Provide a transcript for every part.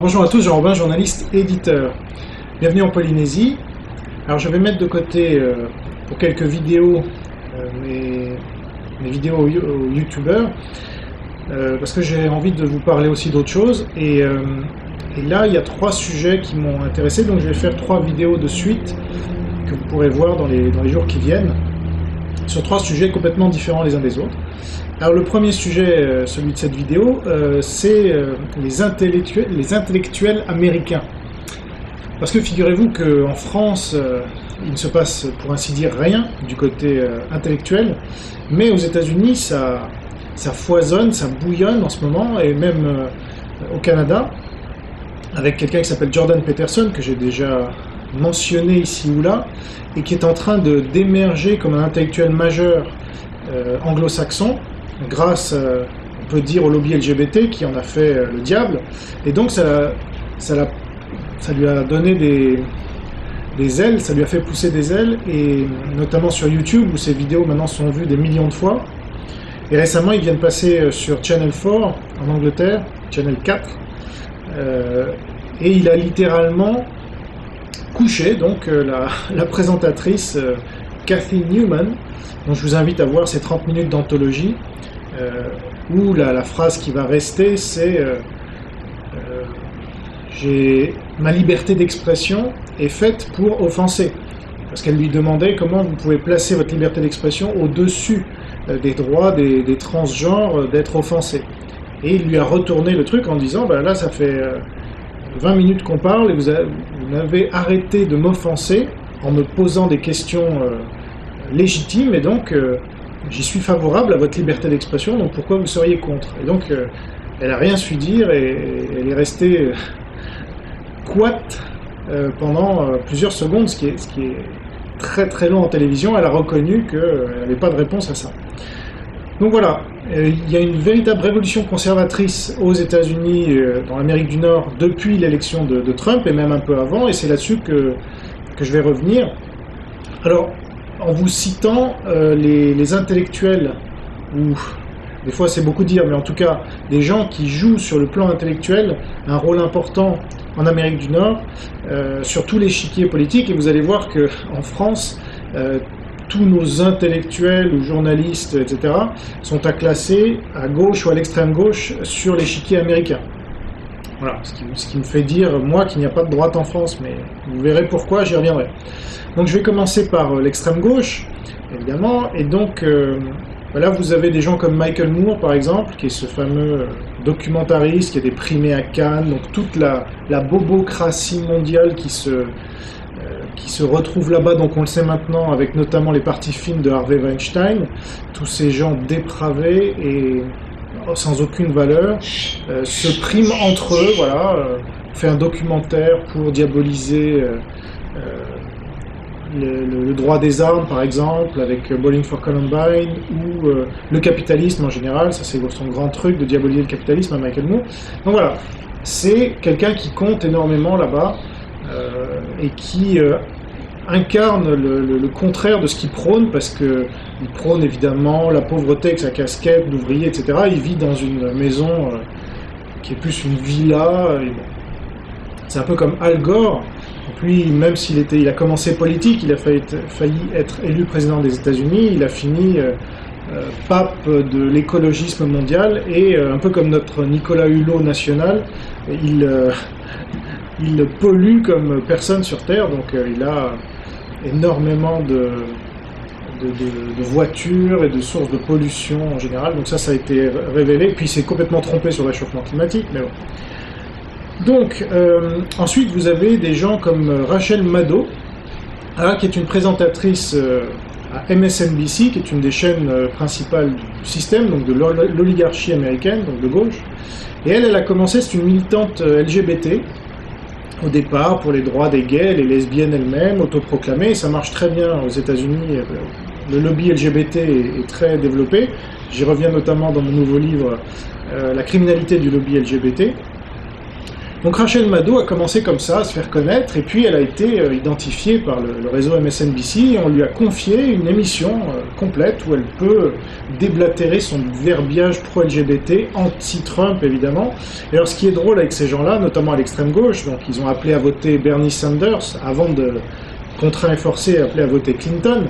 Bonjour à tous, Jean-Robin, journaliste, éditeur. Bienvenue en Polynésie. Alors je vais mettre de côté pour quelques vidéos mes vidéos aux youtubeurs parce que j'ai envie de vous parler aussi d'autres choses. Et là, il y a trois sujets qui m'ont intéressé, donc je vais faire trois vidéos de suite que vous pourrez voir dans les jours qui viennent, sur trois sujets complètement différents les uns des autres. Alors le premier sujet, celui de cette vidéo, c'est les intellectuels américains. Parce que figurez-vous qu'en France, il ne se passe pour ainsi dire rien du côté intellectuel, mais aux États-Unis, ça foisonne, ça bouillonne en ce moment, et même au Canada, avec quelqu'un qui s'appelle Jordan Peterson, que j'ai déjà mentionné ici ou là, et qui est en train d'émerger comme un intellectuel majeur anglo-saxon, grâce, on peut dire, au lobby LGBT qui en a fait le diable. Et donc ça lui a donné des ailes, ça lui a fait pousser des ailes, et notamment sur YouTube, où ses vidéos maintenant sont vues des millions de fois. Et récemment, il vient de passer sur Channel 4 en Angleterre, Channel 4, et il a littéralement couché donc la présentatrice Cathy Newman, dont je vous invite à voir ces 30 minutes d'anthologie, où la phrase qui va rester, c'est ma liberté d'expression est faite pour offenser. Parce qu'elle lui demandait comment vous pouvez placer votre liberté d'expression au-dessus des droits des transgenres d'être offensés. Et il lui a retourné le truc en disant, ben là ça fait 20 minutes qu'on parle et vous n'avez arrêté de m'offenser en me posant des questions légitimes, et donc j'y suis favorable à votre liberté d'expression, donc pourquoi vous seriez contre? Et donc elle n'a rien su dire, et elle est restée couate pendant plusieurs secondes, ce qui est très très long en télévision. Elle a reconnu qu'elle n'avait pas de réponse à ça. Donc voilà, il y a une véritable révolution conservatrice aux États-Unis, dans l'Amérique du Nord, depuis l'élection de Trump, et même un peu avant, et c'est là-dessus que je vais revenir. Alors, en vous citant les intellectuels, ou des fois c'est beaucoup dire, mais en tout cas des gens qui jouent sur le plan intellectuel un rôle important en Amérique du Nord, sur tout l'échiquier politique, et vous allez voir qu'en France, tous nos intellectuels ou journalistes, etc., sont à classer à gauche ou à l'extrême gauche sur l'échiquier américain. Voilà, ce qui me fait dire, moi, qu'il n'y a pas de droite en France, mais vous verrez pourquoi, j'y reviendrai. Donc je vais commencer par l'extrême gauche, évidemment, et donc là vous avez des gens comme Michael Moore, par exemple, qui est ce fameux documentariste qui a été primé à Cannes, donc toute la bobocratie mondiale qui se retrouve là-bas, donc on le sait maintenant, avec notamment les parties fines de Harvey Weinstein, tous ces gens dépravés et sans aucune valeur, se priment entre eux, voilà, fait un documentaire pour diaboliser le droit des armes, par exemple, avec Bowling for Columbine, ou le capitalisme en général. Ça c'est son grand truc, de diaboliser le capitalisme à Michael Moore. Donc voilà, c'est quelqu'un qui compte énormément là-bas, et qui incarne le contraire de ce qu'il prône, parce qu'il prône évidemment la pauvreté avec sa casquette d'ouvrier, etc. Il vit dans une maison qui est plus une villa, et bon. C'est un peu comme Al Gore. Donc lui, même s'il a commencé politique, il a failli être élu président des États-Unis, il a fini pape de l'écologisme mondial, et un peu comme notre Nicolas Hulot national, il pollue comme personne sur Terre, donc il a énormément de voitures et de sources de pollution en général, donc ça a été révélé, puis il s'est complètement trompé sur le réchauffement climatique, mais bon. Donc, ensuite vous avez des gens comme Rachel Maddow, qui est une présentatrice à MSNBC, qui est une des chaînes principales du système, donc de l'oligarchie américaine, donc de gauche, et elle a commencé, c'est une militante LGBT, au départ, pour les droits des gays, les lesbiennes elles-mêmes, autoproclamées, et ça marche très bien aux États-Unis. Le lobby LGBT est très développé. J'y reviens notamment dans mon nouveau livre, La criminalité du lobby LGBT. Donc Rachel Maddow a commencé comme ça à se faire connaître, et puis elle a été identifiée par le réseau MSNBC, et on lui a confié une émission complète où elle peut déblatérer son verbiage pro-LGBT, anti-Trump évidemment. Et alors ce qui est drôle avec ces gens-là, notamment à l'extrême gauche, donc ils ont appelé à voter Bernie Sanders avant de contraints et forcés appelés à voter Clinton,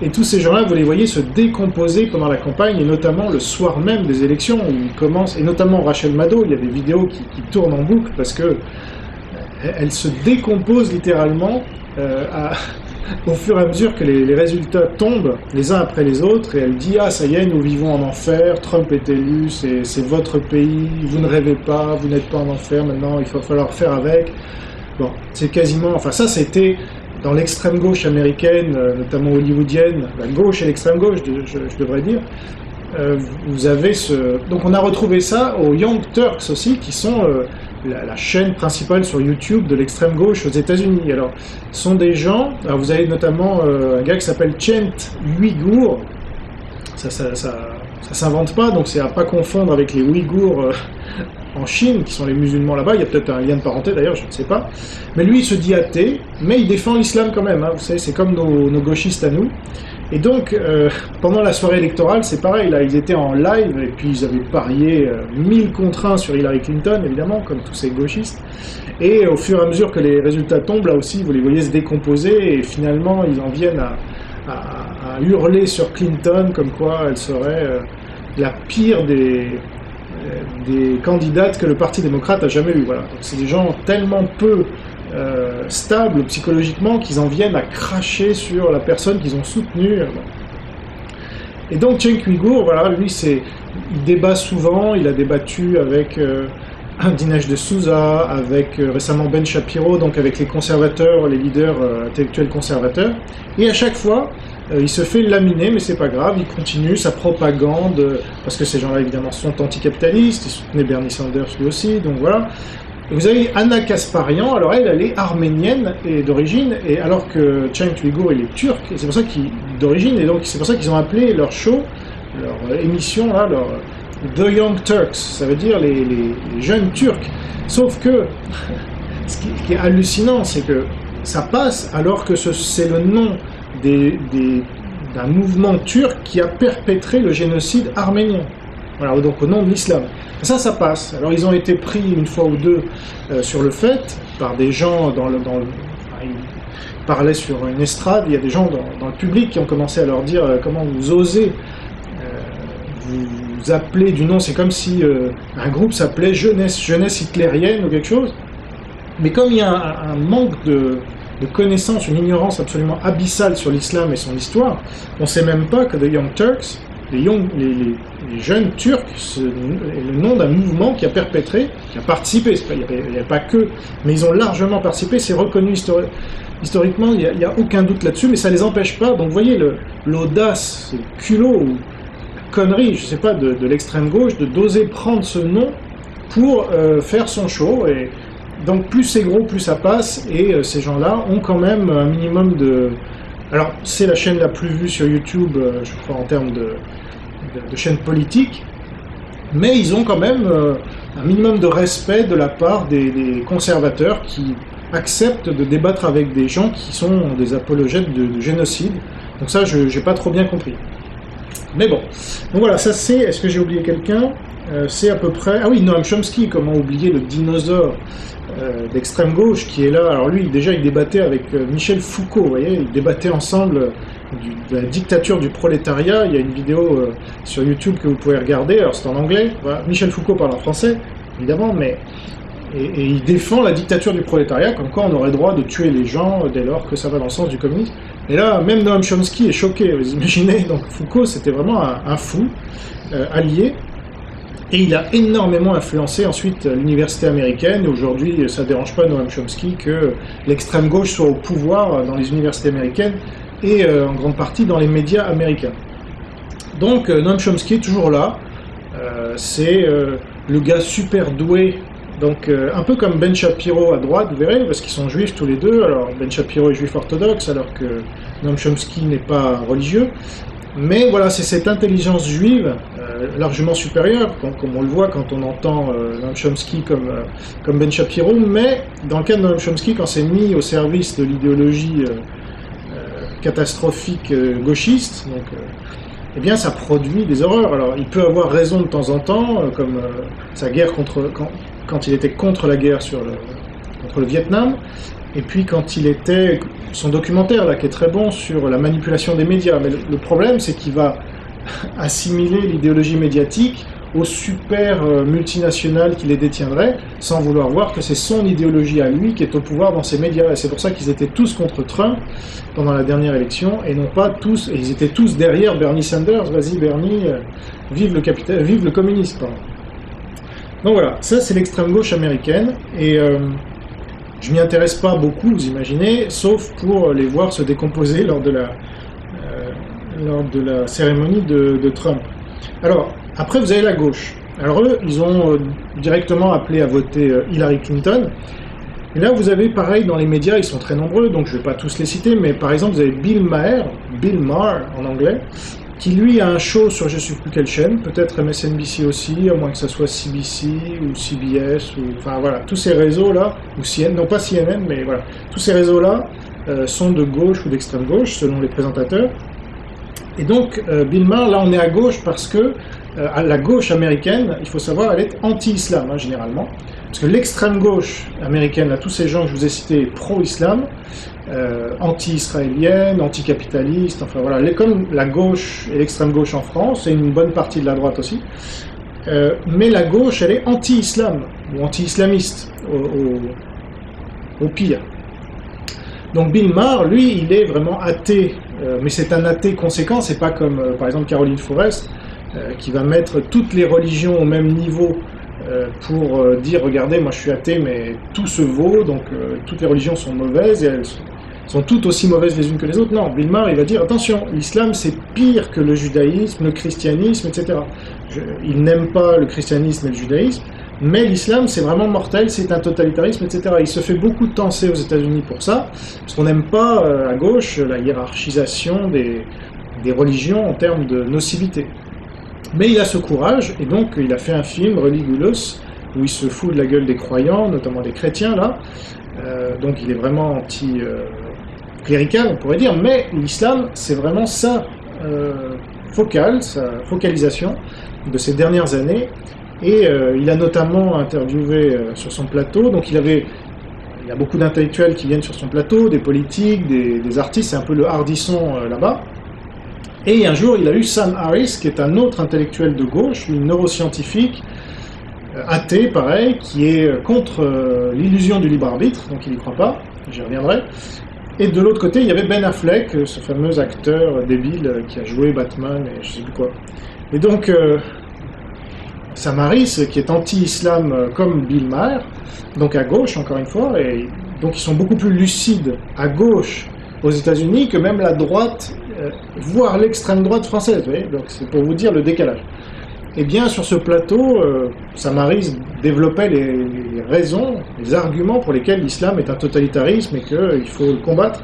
et tous ces gens-là, vous les voyez se décomposer pendant la campagne, et notamment le soir même des élections, où ils commencent, et notamment Rachel Maddow, il y a des vidéos qui tournent en boucle, parce que elle se décompose littéralement au fur et à mesure que les résultats tombent les uns après les autres, et elle dit « Ah, ça y est, nous vivons en enfer, Trump est élu, c'est votre pays, vous ne rêvez pas, vous n'êtes pas en enfer, maintenant il va falloir faire avec. » Bon, c'est quasiment... Enfin, ça, c'était... Dans l'extrême gauche américaine, notamment hollywoodienne, la gauche et l'extrême gauche, je devrais dire, vous avez ce... Donc on a retrouvé ça aux Young Turks aussi, qui sont la chaîne principale sur YouTube de l'extrême gauche aux États-Unis. Alors, ce sont des gens... Alors vous avez notamment un gars qui s'appelle Cenk Uygur. Ça s'invente pas, donc c'est à pas confondre avec les Ouïghours en Chine, qui sont les musulmans là-bas. Il y a peut-être un lien de parenté d'ailleurs, je ne sais pas. Mais lui, il se dit athée, mais il défend l'islam quand même. Hein. Vous savez, c'est comme nos gauchistes à nous. Et donc, pendant la soirée électorale, c'est pareil, là, ils étaient en live, et puis ils avaient parié 1000 contre 1 sur Hillary Clinton, évidemment, comme tous ces gauchistes. Et au fur et à mesure que les résultats tombent, là aussi, vous les voyez se décomposer, et finalement, ils en viennent à hurler sur Clinton, comme quoi elle serait la pire des candidates que le Parti démocrate a jamais eu. Voilà. Donc, c'est des gens tellement peu stables psychologiquement qu'ils en viennent à cracher sur la personne qu'ils ont soutenue. Et donc Cenk Uygur, voilà, lui, il débat souvent, il a débattu avec Dinesh D'Souza, avec récemment Ben Shapiro, donc avec les conservateurs, les leaders intellectuels conservateurs, et à chaque fois, il se fait laminer, mais c'est pas grave, il continue sa propagande, parce que ces gens-là, évidemment, sont anticapitalistes, ils soutenaient Bernie Sanders lui aussi, donc voilà. Et vous avez Anna Kasparian, alors elle est arménienne et d'origine, et alors que Cenk Uygur, il est turc, et c'est pour ça qu'il d'origine, et donc c'est pour ça qu'ils ont appelé leur show, leur émission, là, The Young Turks, ça veut dire les jeunes Turcs. Sauf que, ce qui est hallucinant, c'est que ça passe alors que c'est le nom d'un mouvement turc qui a perpétré le génocide arménien. Voilà, donc au nom de l'islam. Ça passe. Alors ils ont été pris une fois ou deux sur le fait, par des gens ils parlaient sur une estrade, il y a des gens dans le public qui ont commencé à leur dire comment vous osez vous appeler du nom, c'est comme si un groupe s'appelait jeunesse hitlérienne ou quelque chose. Mais comme il y a un manque de connaissances, une ignorance absolument abyssale sur l'islam et son histoire, on ne sait même pas que The Young Turks, les jeunes Turcs, c'est le nom d'un mouvement qui a perpétré, qui a participé, il n'y a pas que, mais ils ont largement participé, c'est reconnu historiquement, il n'y a aucun doute là-dessus, mais ça ne les empêche pas. Donc vous voyez l'audace, le culot, ou la connerie, je ne sais pas, de l'extrême gauche, d'oser prendre ce nom pour faire son show, et donc plus c'est gros, plus ça passe, et ces gens-là ont quand même un minimum de... Alors c'est la chaîne la plus vue sur YouTube, je crois, en termes de chaîne politique, mais ils ont quand même un minimum de respect de la part des conservateurs qui acceptent de débattre avec des gens qui sont des apologètes de génocide. Donc ça, je n'ai pas trop bien compris. Mais bon. Donc voilà, ça c'est... Est-ce que j'ai oublié quelqu'un ? C'est à peu près... Ah oui, Noam Chomsky, comment oublier le dinosaure d'extrême gauche qui est là. Alors lui, déjà, il débattait avec Michel Foucault, vous voyez, ils débattaient ensemble de la dictature du prolétariat. Il y a une vidéo sur YouTube que vous pouvez regarder, alors c'est en anglais. Voilà. Michel Foucault parle en français, évidemment, mais... Et il défend la dictature du prolétariat, comme quoi on aurait droit de tuer les gens dès lors que ça va dans le sens du communisme. Et là, même Noam Chomsky est choqué, vous imaginez. Donc Foucault, c'était vraiment un fou, allié. Et il a énormément influencé ensuite l'université américaine. Et aujourd'hui, ça ne dérange pas Noam Chomsky que l'extrême gauche soit au pouvoir dans les universités américaines et en grande partie dans les médias américains. Donc Noam Chomsky est toujours là. C'est le gars super doué. Donc un peu comme Ben Shapiro à droite, vous verrez, parce qu'ils sont juifs tous les deux. Alors Ben Shapiro est juif orthodoxe, alors que Noam Chomsky n'est pas religieux. Mais voilà, c'est cette intelligence juive largement supérieure, comme on le voit quand on entend Noam Chomsky comme Ben Shapiro, mais dans le cas de Noam Chomsky, quand c'est mis au service de l'idéologie catastrophique gauchiste, donc, eh bien ça produit des horreurs. Alors il peut avoir raison de temps en temps, comme sa guerre quand il était contre la guerre contre le Vietnam, et puis quand il était, son documentaire là qui est très bon sur la manipulation des médias, mais le problème c'est qu'il va assimiler l'idéologie médiatique aux super multinationales qui les détiendraient, sans vouloir voir que c'est son idéologie à lui qui est au pouvoir dans ces médias. Et c'est pour ça qu'ils étaient tous contre Trump pendant la dernière élection, et non pas tous, et ils étaient tous derrière Bernie Sanders. Vas-y Bernie, vive le communisme. Pardon. Donc voilà, ça c'est l'extrême gauche américaine, et je m'y intéresse pas beaucoup, vous imaginez, sauf pour les voir se décomposer lors de la cérémonie de Trump. Alors, après, vous avez la gauche. Alors eux, ils ont directement appelé à voter Hillary Clinton. Et là, vous avez, pareil, dans les médias, ils sont très nombreux, donc je ne vais pas tous les citer, mais par exemple, vous avez Bill Maher en anglais, qui lui a un show sur je ne sais plus quelle chaîne, peut-être MSNBC aussi, à moins que ça soit CBC ou CBS, enfin voilà, tous ces réseaux-là, ou CNN, non pas CNN, mais voilà, tous ces réseaux-là sont de gauche ou d'extrême gauche, selon les présentateurs. Et donc, Bill Maher, là, on est à gauche parce que à la gauche américaine, il faut savoir, elle est anti-islam, hein, généralement. Parce que l'extrême gauche américaine, là, tous ces gens que je vous ai cités, pro-islam, anti-israélienne, anti-capitaliste, enfin voilà, comme la gauche et l'extrême gauche en France, et une bonne partie de la droite aussi. Mais la gauche, elle est anti-islam, ou anti-islamiste, au pire. Donc Bill Maher, lui, il est vraiment athée, mais c'est un athée conséquent, c'est pas comme, par exemple, Caroline Fourest, qui va mettre toutes les religions au même niveau pour dire, regardez, moi je suis athée, mais tout se vaut, donc toutes les religions sont mauvaises, et elles sont toutes aussi mauvaises les unes que les autres. Non, Bill Maher, il va dire, attention, l'islam c'est pire que le judaïsme, le christianisme, etc. Il n'aime pas le christianisme et le judaïsme, mais l'islam c'est vraiment mortel, c'est un totalitarisme, etc. Il se fait beaucoup de tancer aux États-Unis pour ça, parce qu'on n'aime pas à gauche la hiérarchisation des religions en termes de nocivité. Mais il a ce courage, et donc il a fait un film, Religulous, où il se fout de la gueule des croyants, notamment des chrétiens, là. Donc il est vraiment anti-clérical, on pourrait dire, mais l'islam, c'est vraiment sa focalisation de ces dernières années. Et il a notamment interviewé sur son plateau, donc il y a beaucoup d'intellectuels qui viennent sur son plateau, des politiques, des artistes, c'est un peu le Hardisson là-bas. Et un jour, il a eu Sam Harris, qui est un autre intellectuel de gauche, une neuroscientifique, athée, pareil, qui est contre l'illusion du libre arbitre, donc il n'y croit pas, j'y reviendrai. Et de l'autre côté, il y avait Ben Affleck, ce fameux acteur débile qui a joué Batman et je ne sais plus quoi. Et donc, Sam Harris, qui est anti-islam comme Bill Maher, donc à gauche, encore une fois, et donc ils sont beaucoup plus lucides à gauche aux États-Unis que même la droite, voire l'extrême droite française, vous voyez, donc c'est pour vous dire le décalage. Eh bien, sur ce plateau, Sam Harris développait les raisons, les arguments pour lesquels l'islam est un totalitarisme et qu'il faut le combattre.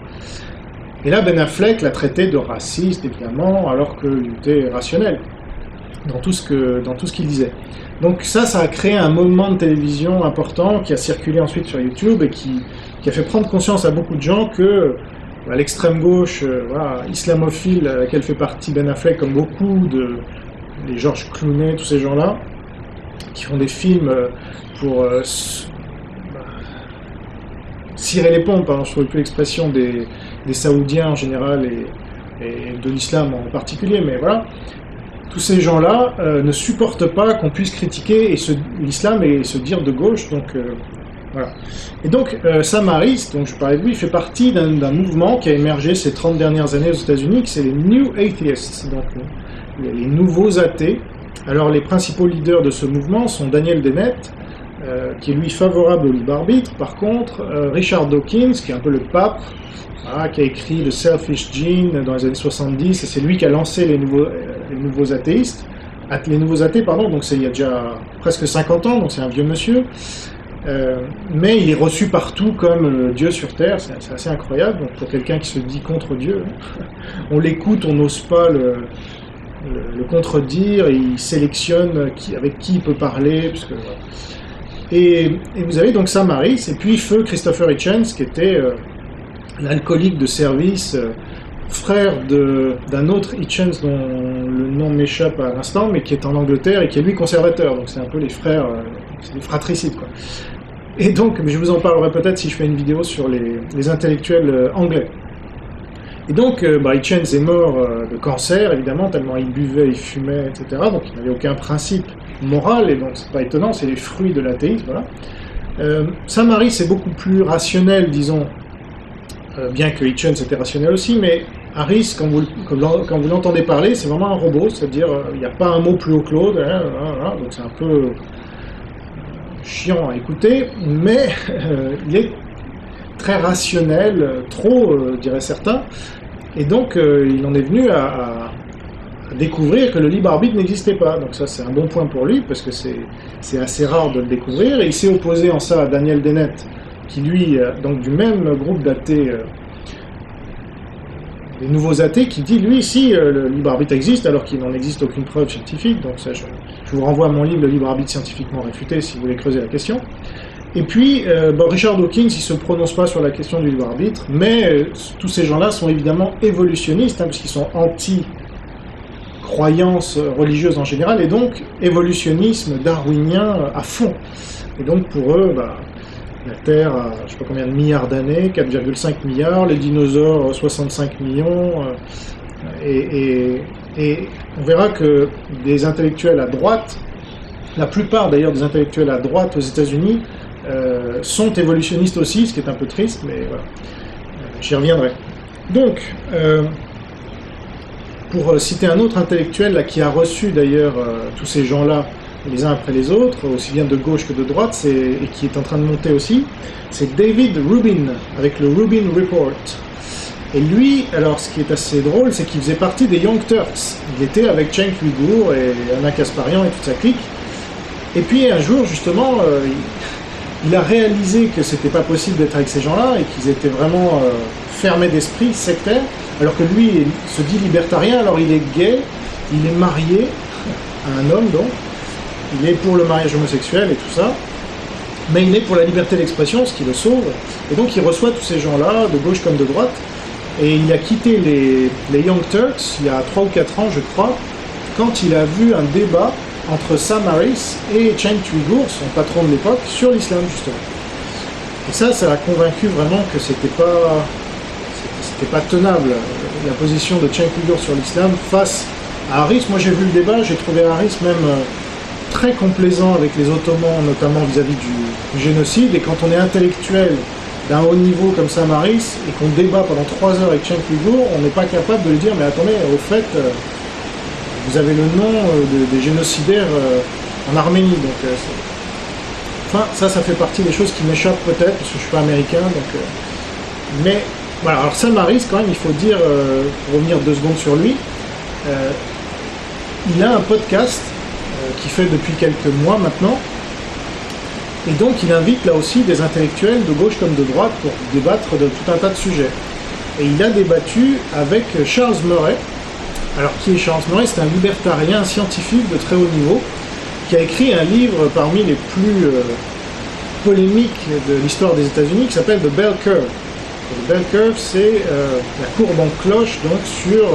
Et là, Ben Affleck l'a traité de raciste, évidemment, alors qu'il était rationnel dans tout ce qu'il disait. Donc ça a créé un moment de télévision important qui a circulé ensuite sur YouTube et qui a fait prendre conscience à beaucoup de gens que l'extrême gauche, islamophile, à laquelle fait partie Ben Affleck, comme beaucoup les George Clooney, tous ces gens-là, qui font des films pour cirer les pompes, je ne trouve plus l'expression des Saoudiens en général et de l'islam en particulier, mais voilà. Tous ces gens-là ne supportent pas qu'on puisse critiquer l'islam et se dire de gauche, donc voilà. Et donc Sam Harris, dont je parlais de lui, fait partie d'un mouvement qui a émergé ces 30 dernières années aux États-Unis, qui c'est les New Atheists, donc les nouveaux athées. Alors les principaux leaders de ce mouvement sont Daniel Dennett, qui est lui favorable au libre arbitre, par contre Richard Dawkins, qui est un peu le pape, qui a écrit The Selfish Gene dans les années 70, et c'est lui qui a lancé les nouveaux athéistes, les nouveaux athées, pardon, donc c'est il y a déjà presque 50 ans, donc c'est un vieux monsieur. mais il est reçu partout comme Dieu sur terre, c'est assez incroyable. Donc pour quelqu'un qui se dit contre Dieu, on l'écoute, on n'ose pas le contredire, il sélectionne avec qui il peut parler, puisque, voilà. Et vous avez donc Sam Harris, et puis feu Christopher Hitchens, qui était l'alcoolique de service, frère d'un autre Hitchens dont le nom m'échappe à l'instant, mais qui est en Angleterre et qui est lui conservateur, donc c'est un peu les frères, c'est des fratricides, quoi. Et donc, je vous en parlerai peut-être si je fais une vidéo sur les intellectuels anglais. Et donc, Hitchens est mort de cancer, évidemment, tellement il buvait, il fumait, etc. Donc il n'avait aucun principe moral, et donc c'est pas étonnant, c'est les fruits de l'athéisme, voilà. Sam Harris est beaucoup plus rationnel, disons, bien que Hitchens était rationnel aussi, mais Harris, quand vous l'entendez parler, c'est vraiment un robot, c'est-à-dire il n'y a pas un mot plus haut que l'autre, donc c'est un peu chiant à écouter, mais il est très rationnel, trop, diraient certains, et donc il en est venu à découvrir que le libre arbitre n'existait pas. Donc ça c'est un bon point pour lui, parce que c'est assez rare de le découvrir, et il s'est opposé en ça à Daniel Dennett, qui lui, donc du même groupe d'athées, des nouveaux athées, qui dit lui, si le libre arbitre existe, alors qu'il n'en existe aucune preuve scientifique. Donc ça, je vous renvoie à mon livre, Le libre arbitre scientifiquement réfuté, si vous voulez creuser la question. Et puis, Richard Dawkins, il ne se prononce pas sur la question du libre arbitre, mais tous ces gens-là sont évidemment évolutionnistes, puisqu'ils sont anti-croyances religieuses en général, et donc évolutionnisme darwinien à fond. Et donc pour eux, la Terre a je ne sais pas combien de milliards d'années, 4,5 milliards, les dinosaures 65 millions, et on verra que des intellectuels à droite, la plupart d'ailleurs des intellectuels à droite aux États-Unis, sont évolutionnistes aussi, ce qui est un peu triste, mais voilà, j'y reviendrai. Donc, pour citer un autre intellectuel là, qui a reçu d'ailleurs tous ces gens-là les uns après les autres, aussi bien de gauche que de droite, et qui est en train de monter aussi, c'est David Rubin, avec le Rubin Report. Et lui, alors ce qui est assez drôle, c'est qu'il faisait partie des Young Turks. Il était avec Cenk Uygur et Ana Kasparian et toute sa clique. Et puis un jour, justement, il a réalisé que c'était pas possible d'être avec ces gens-là, et qu'ils étaient vraiment fermés d'esprit, sectaires, alors que lui il se dit libertarien, alors il est gay, il est marié à un homme, donc, il est pour le mariage homosexuel et tout ça, mais il est pour la liberté d'expression, ce qui le sauve, et donc il reçoit tous ces gens-là, de gauche comme de droite, et il a quitté les Young Turks il y a 3 ou 4 ans, je crois, quand il a vu un débat entre Sam Harris et Cenk Uygur, son patron de l'époque, sur l'islam, justement. Et ça l'a convaincu vraiment que c'était pas tenable, la position de Cenk Uygur sur l'islam face à Harris. Moi j'ai vu le débat, j'ai trouvé Harris même très complaisant avec les Ottomans, notamment vis-à-vis du génocide, et quand on est intellectuel d'un haut niveau comme Sam Harris, et qu'on débat pendant 3 heures avec Cenk Uygur, on n'est pas capable de lui dire, mais attendez, au fait, vous avez le nom des génocidaires en Arménie, donc enfin, ça fait partie des choses qui m'échappent peut-être, parce que je ne suis pas américain, donc mais voilà. Alors Sam Harris, quand même, il faut dire, pour revenir 2 secondes sur lui, il a un podcast qui fait depuis quelques mois maintenant, et donc il invite là aussi des intellectuels de gauche comme de droite pour débattre de tout un tas de sujets. Et il a débattu avec Charles Murray. Alors qui est Charles Murray? C'est un libertarien scientifique de très haut niveau, qui a écrit un livre parmi les plus polémiques de l'histoire des États-Unis, qui s'appelle The Bell Curve. Le Bell Curve, c'est la courbe en cloche, donc sur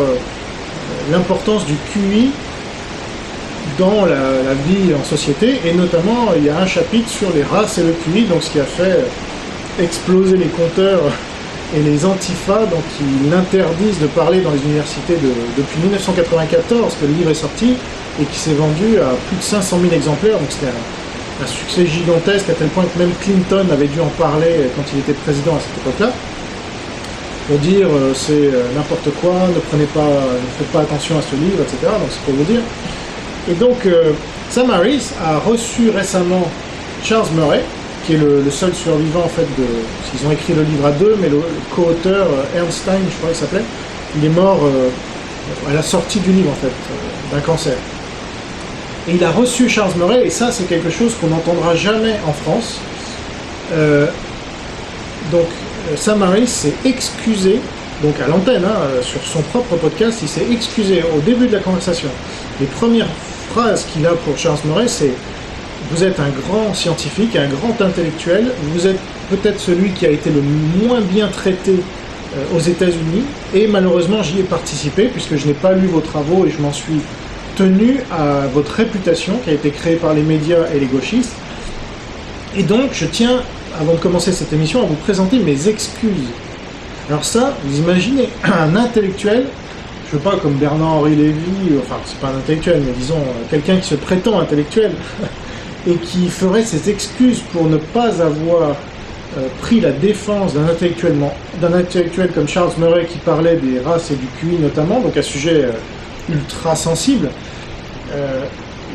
l'importance du QI dans la vie en société, et notamment il y a un chapitre sur les races et le QI, donc ce qui a fait exploser les compteurs et les antifas, donc qui l'interdisent de parler dans les universités depuis 1994 que le livre est sorti, et qui s'est vendu à plus de 500 000 exemplaires, donc c'était un succès gigantesque, à tel point que même Clinton avait dû en parler quand il était président à cette époque-là, pour dire c'est n'importe quoi, ne faites pas attention à ce livre, etc. Donc c'est pour vous dire. Et donc Sam Harris a reçu récemment Charles Murray, qui est le seul survivant en fait ils ont écrit le livre à 2, mais le co-auteur Ernst Stein, je crois qu'il s'appelait, il est mort à la sortie du livre en fait, d'un cancer. Et il a reçu Charles Murray, et ça c'est quelque chose qu'on n'entendra jamais en France, Donc Sam Harris s'est excusé, donc à l'antenne, sur son propre podcast, il s'est excusé au début de la conversation. Les premières phrases qu'il a pour Charles Murray, c'est « Vous êtes un grand scientifique, un grand intellectuel, vous êtes peut-être celui qui a été le moins bien traité aux États-Unis, et malheureusement j'y ai participé, puisque je n'ai pas lu vos travaux et je m'en suis tenu à votre réputation qui a été créée par les médias et les gauchistes. Et donc je tiens, avant de commencer cette émission, à vous présenter mes excuses. » Alors ça, vous imaginez, un intellectuel, je ne veux pas comme Bernard-Henri Lévy, enfin c'est pas un intellectuel, mais disons quelqu'un qui se prétend intellectuel, et qui ferait ses excuses pour ne pas avoir pris la défense d'un intellectuel comme Charles Murray qui parlait des races et du QI notamment, donc un sujet ultra sensible,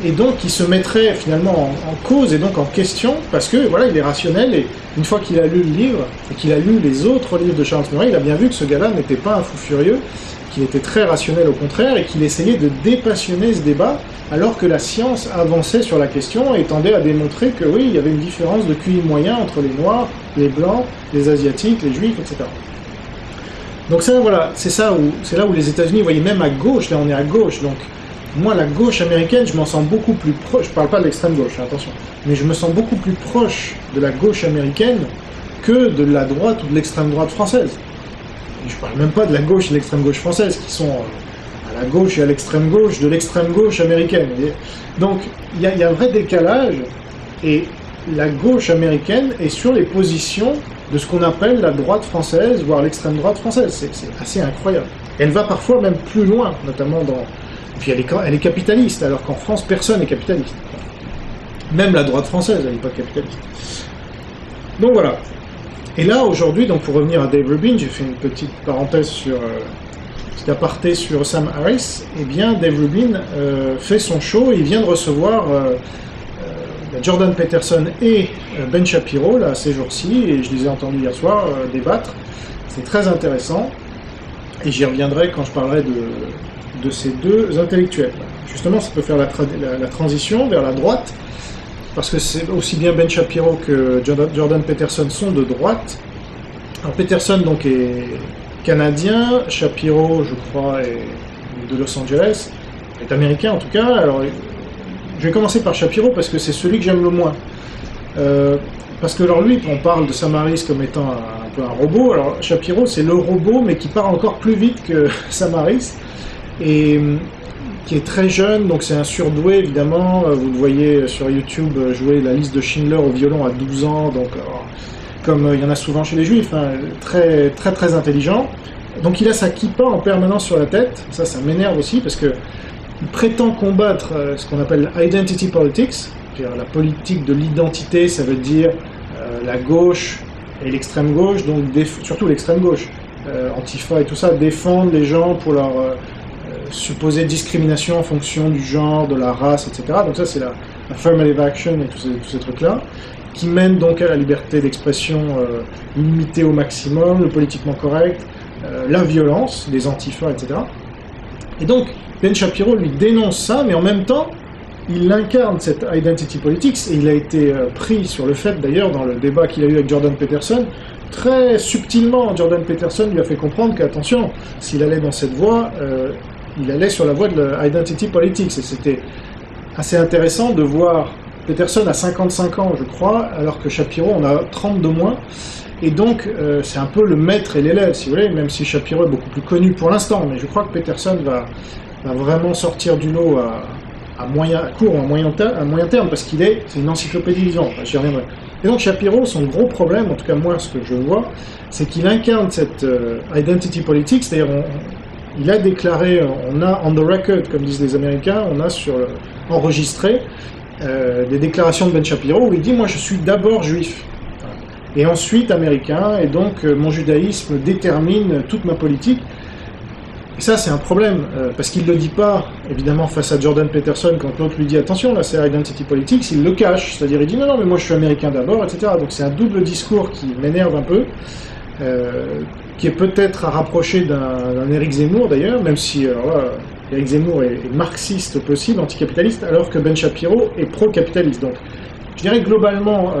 et donc il se mettrait finalement en cause et donc en question, parce que voilà, il est rationnel, et une fois qu'il a lu le livre, et qu'il a lu les autres livres de Charles Murray, il a bien vu que ce gars-là n'était pas un fou furieux, qu'il était très rationnel au contraire, et qu'il essayait de dépassionner ce débat, alors que la science avançait sur la question et tendait à démontrer que oui, il y avait une différence de QI moyen entre les Noirs, les Blancs, les Asiatiques, les Juifs, etc. Donc ça, voilà, c'est là où les États-Unis, vous voyez, même à gauche, là on est à gauche, donc moi la gauche américaine, je m'en sens beaucoup plus proche, je parle pas de l'extrême gauche, attention, mais je me sens beaucoup plus proche de la gauche américaine que de la droite ou de l'extrême droite française. Et je parle même pas de la gauche et de l'extrême gauche française, qui sont à la gauche et à l'extrême gauche américaine. Donc il y a un vrai décalage, et la gauche américaine est sur les positions de ce qu'on appelle la droite française, voire l'extrême droite française. C'est assez incroyable. Elle va parfois même plus loin, notamment dans... Puis elle est capitaliste, alors qu'en France, personne n'est capitaliste. Même la droite française, elle n'est pas capitaliste. Donc voilà. Et là, aujourd'hui, donc pour revenir à Dave Rubin, j'ai fait une petite parenthèse sur... petit aparté sur Sam Harris. Eh bien, Dave Rubin fait son show, et il vient de recevoir... Jordan Peterson et Ben Shapiro, là, ces jours-ci, et je les ai entendus hier soir débattre. C'est très intéressant, et j'y reviendrai quand je parlerai de ces deux intellectuels. Justement, ça peut faire la transition vers la droite, parce que c'est aussi bien Ben Shapiro que Jordan Peterson sont de droite. Alors Peterson, donc, est canadien, Shapiro, je crois, est de Los Angeles, est américain en tout cas. Alors, je vais commencer par Shapiro parce que c'est celui que j'aime le moins. Parce que alors lui, on parle de Sam Harris comme étant un peu un robot. Alors Shapiro, c'est le robot, mais qui part encore plus vite que Sam Harris, et qui est très jeune, donc c'est un surdoué évidemment. Vous le voyez sur YouTube jouer la liste de Schindler au violon à 12 ans, donc comme il y en a souvent chez les Juifs, hein, très très très intelligent. Donc il a sa kippa en permanence sur la tête. Ça m'énerve aussi parce que il prétend combattre ce qu'on appelle identity politics, c'est-à-dire la politique de l'identité, ça veut dire la gauche et l'extrême gauche, donc surtout l'extrême gauche, Antifa et tout ça, défendent les gens pour leur supposée discrimination en fonction du genre, de la race, etc. Donc ça c'est la affirmative action et tous ces trucs-là, qui mènent donc à la liberté d'expression limitée au maximum, le politiquement correct, la violence, des Antifa, etc. Et donc, Ben Shapiro lui dénonce ça, mais en même temps, il incarne cette identity politics, et il a été pris sur le fait, d'ailleurs, dans le débat qu'il a eu avec Jordan Peterson, très subtilement, Jordan Peterson lui a fait comprendre qu'attention, s'il allait dans cette voie, il allait sur la voie de l'identity politics, et c'était assez intéressant de voir Peterson à 55 ans, je crois, alors que Shapiro en a 30 de moins, et donc c'est un peu le maître et l'élève, si vous voulez, même si Shapiro est beaucoup plus connu pour l'instant, mais je crois que Peterson va vraiment sortir du lot à moyen terme, parce c'est une encyclopédie vivante, j'y reviendrai. Et donc Shapiro, son gros problème, en tout cas moi ce que je vois, c'est qu'il incarne cette identity politics, c'est-à-dire il a déclaré, on a on the record, comme disent les Américains, on a enregistré des déclarations de Ben Shapiro où il dit « moi je suis d'abord juif ». Et ensuite américain, et donc mon judaïsme détermine toute ma politique. Et ça, c'est un problème, parce qu'il ne le dit pas, évidemment, face à Jordan Peterson, quand l'autre lui dit « attention, là, c'est identity politics », il le cache, c'est-à-dire il dit « non, mais moi je suis américain d'abord », etc. Donc c'est un double discours qui m'énerve un peu, qui est peut-être à rapprocher d'un Éric Zemmour, d'ailleurs, même si Éric Zemmour est marxiste possible, anticapitaliste, alors que Ben Shapiro est pro-capitaliste. Donc je dirais que globalement,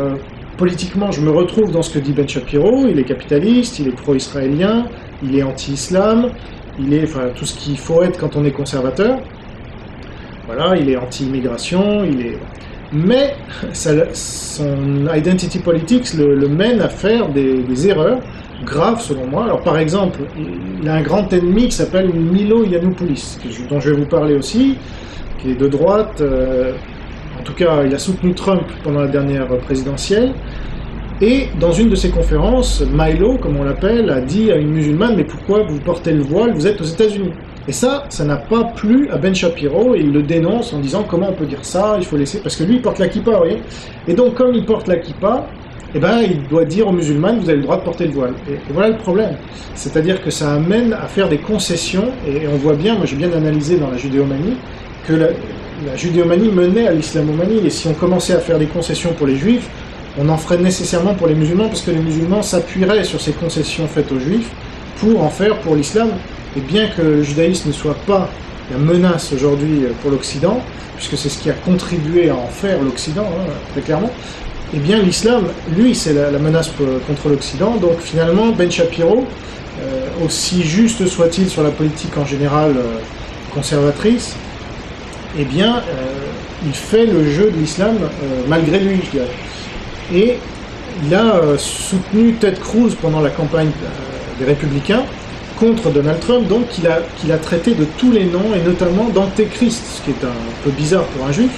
politiquement, je me retrouve dans ce que dit Ben Shapiro. Il est capitaliste, il est pro-israélien, il est anti-islam, il est tout ce qu'il faut être quand on est conservateur. Voilà, il est anti-immigration, mais son identity politics le mène à faire des erreurs graves selon moi. Alors par exemple, il a un grand ennemi qui s'appelle Milo Yiannopoulos, dont je vais vous parler aussi, qui est de droite. En tout cas, il a soutenu Trump pendant la dernière présidentielle. Et dans une de ses conférences, Milo, comme on l'appelle, a dit à une musulmane « Mais pourquoi vous portez le voile? Vous êtes aux États-Unis » Et ça n'a pas plu à Ben Shapiro, et il le dénonce en disant « Comment on peut dire ça? Il faut laisser... » Parce que lui, il porte la kippa, vous voyez. Et donc, comme il porte la kippa, il doit dire aux musulmanes « Vous avez le droit de porter le voile. » Et voilà le problème. C'est-à-dire que ça amène à faire des concessions, et on voit bien, moi j'ai bien analysé dans la judéomanie, que la judéomanie menait à l'islamomanie, et si on commençait à faire des concessions pour les juifs, on en ferait nécessairement pour les musulmans, parce que les musulmans s'appuieraient sur ces concessions faites aux juifs pour en faire pour l'islam. Et bien que le judaïsme ne soit pas la menace aujourd'hui pour l'Occident, puisque c'est ce qui a contribué à en faire l'Occident, très clairement, et bien l'islam, lui, c'est la menace contre l'Occident. Donc finalement, Ben Shapiro, aussi juste soit-il sur la politique en général conservatrice, eh bien, il fait le jeu de l'islam malgré lui, je dirais. Et il a soutenu Ted Cruz pendant la campagne des Républicains contre Donald Trump, donc qu'il a traité de tous les noms, et notamment d'antéchrist, ce qui est un peu bizarre pour un juif,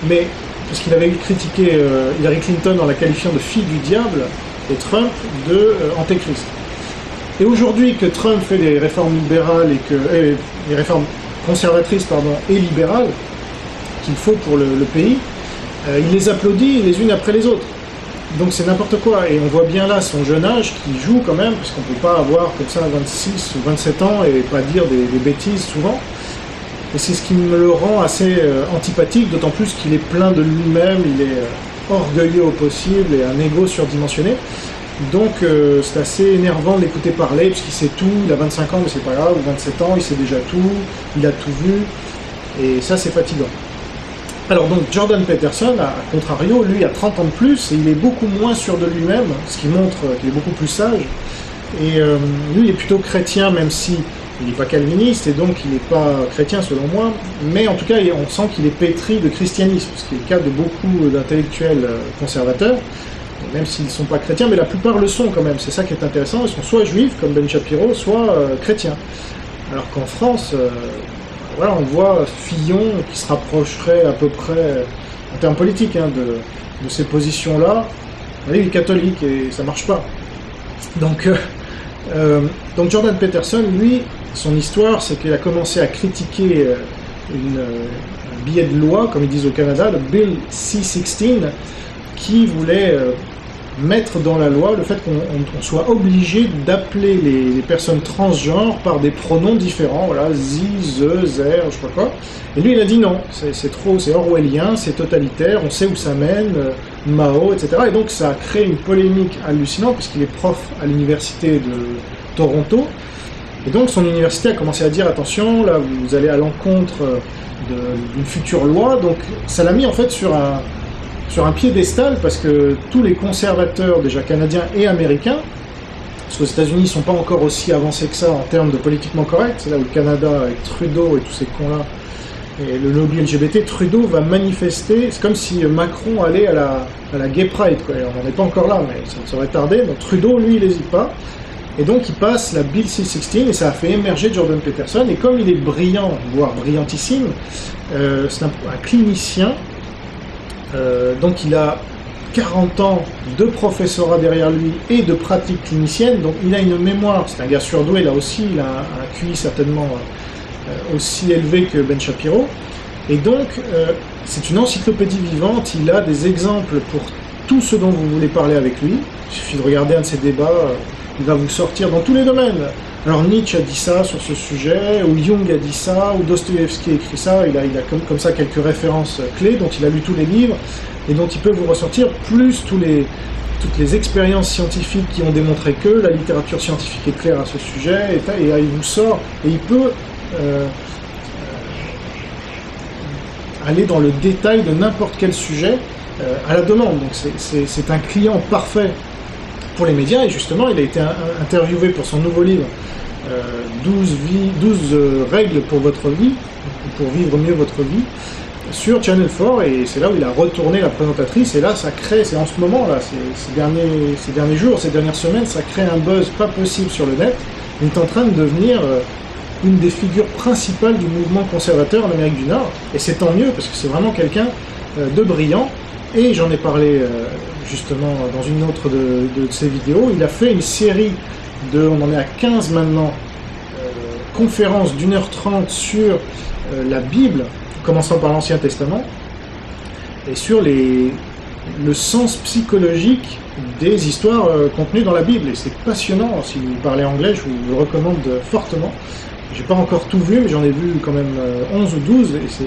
mais parce qu'il avait critiqué Hillary Clinton en la qualifiant de fille du diable, et Trump de antéchrist. Et aujourd'hui que Trump fait des réformes libérales des réformes conservatrices et libérales qu'il faut pour le pays, il les applaudit les unes après les autres. Donc c'est n'importe quoi, et on voit bien là son jeune âge qui joue quand même, parce qu'on ne peut pas avoir comme ça 26 ou 27 ans et pas dire des bêtises souvent. Et c'est ce qui me le rend assez antipathique, d'autant plus qu'il est plein de lui-même, il est orgueilleux au possible et un ego surdimensionné. Donc c'est assez énervant de l'écouter parler, parce qu'il sait tout, il a 25 ans mais c'est pas grave, ou 27 ans, il sait déjà tout, il a tout vu, et ça c'est fatigant. Alors donc Jordan Peterson, à contrario, lui a 30 ans de plus, et il est beaucoup moins sûr de lui-même, ce qui montre qu'il est beaucoup plus sage, et lui il est plutôt chrétien, même si il n'est pas calviniste, et donc il n'est pas chrétien selon moi, mais en tout cas on sent qu'il est pétri de christianisme, ce qui est le cas de beaucoup d'intellectuels conservateurs, même s'ils ne sont pas chrétiens, mais la plupart le sont quand même, c'est ça qui est intéressant, ils sont soit juifs, comme Ben Shapiro, soit chrétiens. Alors qu'en France, voilà, on voit Fillon qui se rapprocherait à peu près, en termes politiques, de ces positions-là. Il est catholique et ça ne marche pas. Donc Jordan Peterson, lui, son histoire, c'est qu'il a commencé à critiquer un billet de loi, comme ils disent au Canada, le Bill C-16, qui voulait mettre dans la loi le fait qu'on soit obligé d'appeler les personnes transgenres par des pronoms différents, voilà, ze, ze, zer, je sais pas quoi. Et lui, il a dit non, c'est orwellien, c'est totalitaire, on sait où ça mène, Mao, etc. Et donc ça a créé une polémique hallucinante, puisqu'il est prof à l'université de Toronto. Et donc son université a commencé à dire attention, là vous allez à l'encontre d'une future loi. Donc ça l'a mis en fait sur un piédestal, parce que tous les conservateurs, déjà canadiens et américains, parce qu'aux États-Unis ils ne sont pas encore aussi avancés que ça en termes de politiquement correct, c'est là où le Canada avec Trudeau et tous ces cons-là, et le lobby LGBT, Trudeau va manifester, c'est comme si Macron allait à la Gay Pride, quoi. On n'en est pas encore là, mais ça serait tardé. Donc Trudeau, lui, il n'hésite pas. Et donc il passe la Bill C-16, et ça a fait émerger Jordan Peterson, et comme il est brillant, voire brillantissime, c'est un clinicien, donc il a 40 ans de professorat derrière lui et de pratique clinicienne, donc il a une mémoire, c'est un gars surdoué là aussi, il a un QI certainement aussi élevé que Ben Shapiro, et donc c'est une encyclopédie vivante, il a des exemples pour tout ce dont vous voulez parler avec lui, il suffit de regarder un de ses débats, il va vous sortir dans tous les domaines. Alors Nietzsche a dit ça sur ce sujet, ou Jung a dit ça, ou Dostoïevski a écrit ça, il a comme ça quelques références clés dont il a lu tous les livres, et dont il peut vous ressortir, plus toutes les expériences scientifiques qui ont démontré que la littérature scientifique est claire à ce sujet, et il vous sort, et il peut aller dans le détail de n'importe quel sujet, à la demande. Donc c'est un client parfait pour les médias, et justement il a été interviewé pour son nouveau livre 12 règles pour votre vie, pour vivre mieux votre vie, sur Channel 4, et c'est là où il a retourné la présentatrice, et là ça crée, c'est en ce moment là, ces derniers jours, ces dernières semaines, ça crée un buzz pas possible sur le net. Il est en train de devenir une des figures principales du mouvement conservateur en Amérique du Nord, et c'est tant mieux parce que c'est vraiment quelqu'un de brillant, et j'en ai parlé justement dans une autre de ses vidéos. Il a fait une série on en est à 15 maintenant, conférences d'1h30 sur la Bible, commençant par l'Ancien Testament, et sur le sens psychologique des histoires contenues dans la Bible. Et c'est passionnant. Si vous parlez anglais, je vous le recommande fortement. J'ai pas encore tout vu, mais j'en ai vu quand même 11 ou 12, et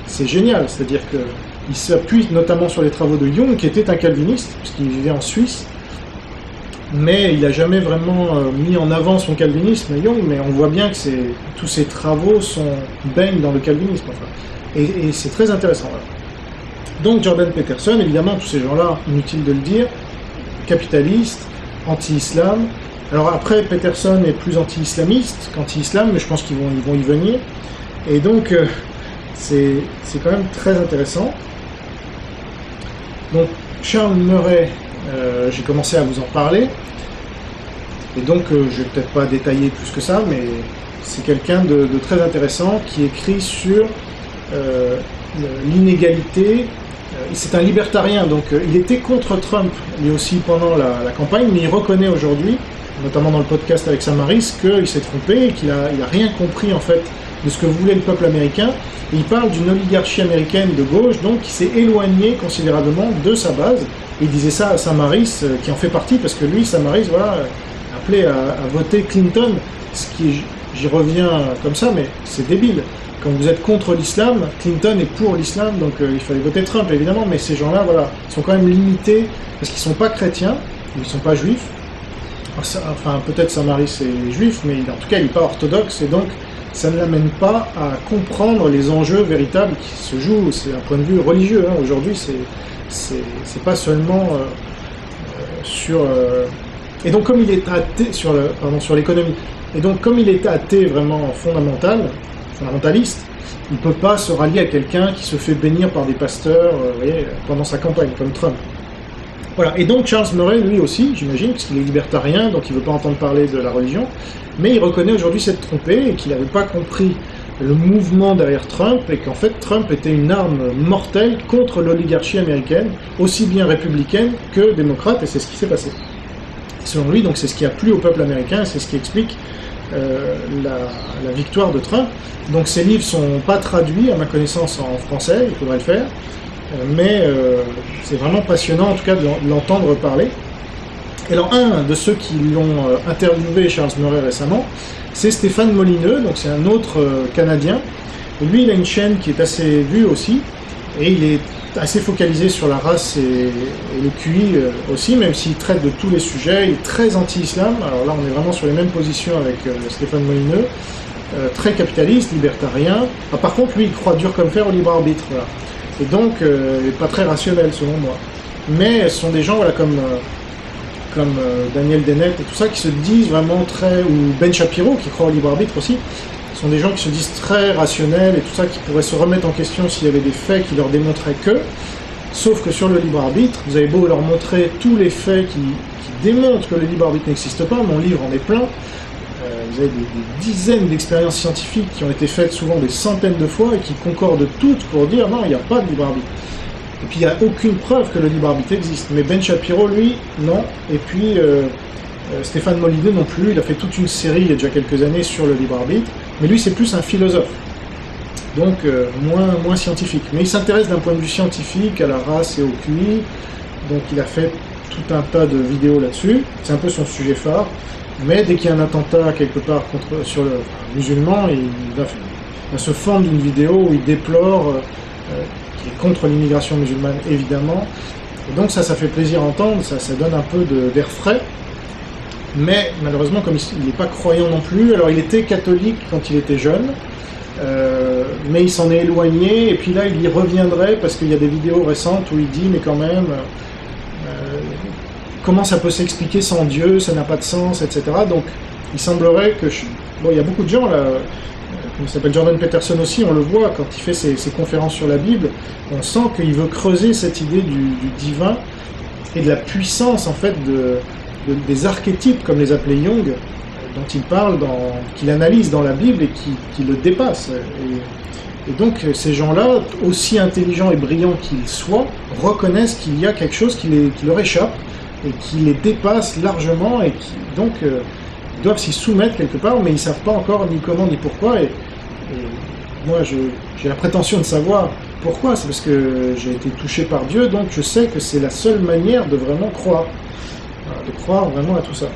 c'est génial. C'est-à-dire qu'il s'appuie notamment sur les travaux de Jung, qui était un calviniste, puisqu'il vivait en Suisse, mais il n'a jamais vraiment mis en avant son calvinisme, Jung, mais on voit bien que tous ses travaux baignent dans le calvinisme. Enfin. Et c'est très intéressant. Voilà. Donc Jordan Peterson, évidemment, tous ces gens-là, inutile de le dire, capitalistes, anti-islam. Alors après, Peterson est plus anti-islamiste qu'anti-islam, mais je pense qu'ils vont y venir. Et donc, c'est quand même très intéressant. Donc, Charles Murray, j'ai commencé à vous en parler. Et donc, je vais peut-être pas détailler plus que ça, mais c'est quelqu'un de très intéressant qui écrit sur l'inégalité. C'est un libertarien, donc il était contre Trump, lui aussi, pendant la campagne, mais il reconnaît aujourd'hui, notamment dans le podcast avec Sam Harris, qu'il s'est trompé et qu'il a rien compris en fait de ce que voulait le peuple américain. Et il parle d'une oligarchie américaine de gauche, donc qui s'est éloignée considérablement de sa base. Et il disait ça à Sam Harris, qui en fait partie, parce que lui, Sam Harris, voilà, appelait à voter Clinton, ce qui, j'y reviens comme ça, mais c'est débile. Quand vous êtes contre l'islam, Clinton est pour l'islam, donc il fallait voter Trump, évidemment, mais ces gens-là, voilà, sont quand même limités, parce qu'ils ne sont pas chrétiens, ils ne sont pas juifs. Enfin, peut-être Sam Harris est juif, mais en tout cas, il n'est pas orthodoxe, et donc ça ne l'amène pas à comprendre les enjeux véritables qui se jouent. C'est un point de vue religieux, hein. Aujourd'hui, c'est pas seulement sur... Et donc, comme il est athée sur l'économie, et donc comme il est athée vraiment fondamentaliste, il ne peut pas se rallier à quelqu'un qui se fait bénir par des pasteurs pendant sa campagne, comme Trump. Voilà. Et donc Charles Murray, lui aussi, j'imagine, parce qu'il est libertarien, donc il ne veut pas entendre parler de la religion, mais il reconnaît aujourd'hui s'être trompé et qu'il n'avait pas compris le mouvement derrière Trump, et qu'en fait Trump était une arme mortelle contre l'oligarchie américaine, aussi bien républicaine que démocrate, et c'est ce qui s'est passé. Selon lui, donc c'est ce qui a plu au peuple américain, c'est ce qui explique la victoire de Trump. Donc ces livres sont pas traduits à ma connaissance en français, il faudrait le faire, mais c'est vraiment passionnant en tout cas de l'entendre parler. Et alors un de ceux qui l'ont interviewé, Charles Murray, récemment, c'est Stéphane Molineux, donc c'est un autre Canadien. Et lui, il a une chaîne qui est assez vue aussi, et il est assez focalisé sur la race et le QI aussi, même s'il traite de tous les sujets. Il est très anti-islam, alors là on est vraiment sur les mêmes positions avec Stéphane Molineux, très capitaliste, libertarien. Ah, par contre lui il croit dur comme fer au libre arbitre, voilà. Et donc pas très rationnel selon moi. Mais ce sont des gens voilà, comme Daniel Dennett et tout ça, qui se disent vraiment très, ou Ben Shapiro qui croit au libre arbitre aussi, ce sont des gens qui se disent très rationnels et tout ça, qui pourraient se remettre en question s'il y avait des faits qui leur démontraient que, sauf que sur le libre arbitre, vous avez beau leur montrer tous les faits qui démontrent que le libre arbitre n'existe pas, mon livre en est plein, vous avez des dizaines d'expériences scientifiques qui ont été faites souvent des centaines de fois et qui concordent toutes pour dire non, il n'y a pas de libre arbitre. Et puis il n'y a aucune preuve que le libre arbitre existe. Mais Ben Shapiro, lui, non. Et puis Stéphane Molineux non plus. Il a fait toute une série il y a déjà quelques années sur le libre arbitre. Mais lui, c'est plus un philosophe. Donc moins scientifique. Mais il s'intéresse d'un point de vue scientifique à la race et au QI. Donc il a fait tout un tas de vidéos là-dessus. C'est un peu son sujet phare. Mais dès qu'il y a un attentat quelque part sur le musulman, il va se fendre d'une vidéo où il déplore... qui est contre l'immigration musulmane, évidemment. Et donc ça fait plaisir à entendre, ça donne un peu d'air frais. Mais malheureusement, comme il n'est pas croyant non plus, alors il était catholique quand il était jeune, mais il s'en est éloigné, et puis là il y reviendrait parce qu'il y a des vidéos récentes où il dit mais quand même, comment ça peut s'expliquer sans Dieu, ça n'a pas de sens, etc. Donc il semblerait que... Bon, il y a beaucoup de gens là, il s'appelle Jordan Peterson aussi, on le voit quand il fait ses conférences sur la Bible, on sent qu'il veut creuser cette idée du divin et de la puissance en fait des archétypes, comme les appelait Jung, dont il parle, qu'il analyse dans la Bible et qui le dépasse. Et donc ces gens-là, aussi intelligents et brillants qu'ils soient, reconnaissent qu'il y a quelque chose qui leur échappe et qui les dépasse largement et qui donc doivent s'y soumettre quelque part, mais ils ne savent pas encore ni comment ni pourquoi. Et moi, j'ai la prétention de savoir pourquoi. C'est parce que j'ai été touché par Dieu, donc je sais que c'est la seule manière de vraiment croire. Voilà, de croire vraiment à tout ça.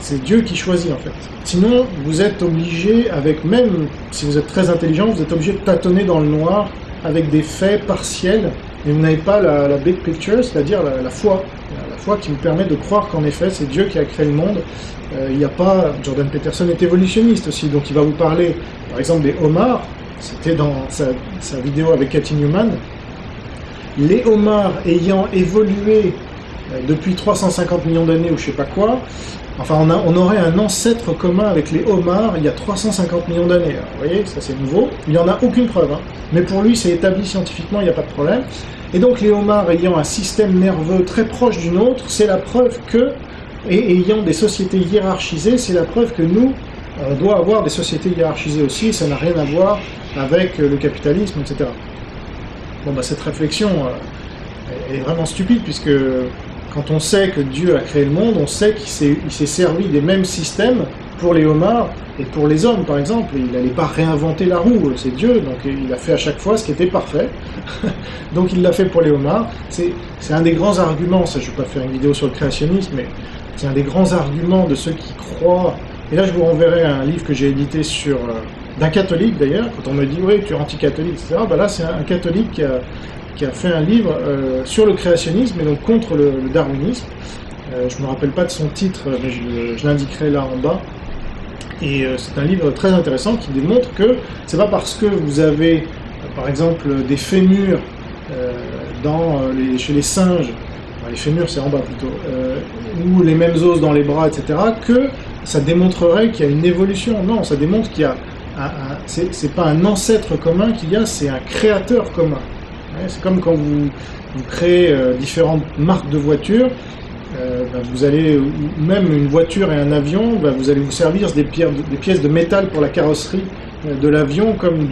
C'est Dieu qui choisit, en fait. Sinon, vous êtes obligé, même si vous êtes très intelligent, vous êtes obligé de tâtonner dans le noir avec des faits partiels, mais vous n'avez pas la big picture, c'est-à-dire la foi. La foi qui vous permet de croire qu'en effet, c'est Dieu qui a créé le monde. Il n'y a pas... Jordan Peterson est évolutionniste aussi, donc il va vous parler, par exemple, des homards. C'était dans sa vidéo avec Cathy Newman. Les homards ayant évolué depuis 350 millions d'années ou je sais pas quoi, enfin on aurait un ancêtre commun avec les homards il y a 350 millions d'années. Vous voyez, ça c'est nouveau. Il n'y en a aucune preuve, hein. Mais pour lui c'est établi scientifiquement, il n'y a pas de problème. Et donc les homards ayant un système nerveux très proche du nôtre, c'est la preuve que, et ayant des sociétés hiérarchisées, c'est la preuve que nous, on doit avoir des sociétés hiérarchisées aussi, ça n'a rien à voir avec le capitalisme, etc. Bon, bah, cette réflexion est vraiment stupide, puisque quand on sait que Dieu a créé le monde, on sait qu'il s'est servi des mêmes systèmes pour les homards et pour les hommes, par exemple. Il n'allait pas réinventer la roue, c'est Dieu, donc il a fait à chaque fois ce qui était parfait. Donc il l'a fait pour les homards. C'est un des grands arguments, ça, je ne vais pas faire une vidéo sur le créationnisme, mais c'est un des grands arguments de ceux qui croient. Et là, je vous renverrai un livre que j'ai édité d'un catholique d'ailleurs, quand on me dit « oui, tu es anti-catholique », etc. Ben là, c'est un catholique qui a fait un livre sur le créationnisme et donc contre le darwinisme. Je ne me rappelle pas de son titre, mais je l'indiquerai là en bas. Et c'est un livre très intéressant qui démontre que c'est pas parce que vous avez, par exemple, des fémurs chez les singes, les fémurs c'est en bas plutôt, ou les mêmes os dans les bras, etc., que ça démontrerait qu'il y a une évolution. Non, ça démontre qu'il y a c'est pas un ancêtre commun qu'il y a, c'est un créateur commun. C'est comme quand vous créez différentes marques de voitures, vous allez, même une voiture et un avion, vous allez vous servir des pièces de métal pour la carrosserie de l'avion comme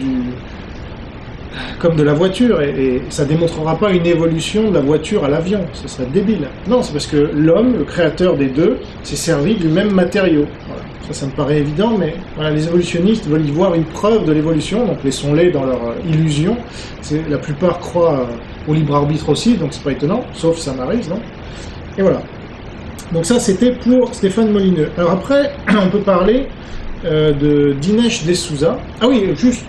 de la voiture, et ça ne démontrera pas une évolution de la voiture à l'avion, ce serait débile. Non, c'est parce que l'homme, le créateur des deux, s'est servi du même matériau. Voilà. Ça me paraît évident, mais voilà, les évolutionnistes veulent y voir une preuve de l'évolution, donc laissons-les dans leur illusion. La plupart croient au libre arbitre aussi, donc c'est pas étonnant, sauf Samaris, non? Et voilà. Donc ça, c'était pour Stéphane Molineux. Alors après, on peut parler de Dinesh D'Souza. Ah oui, juste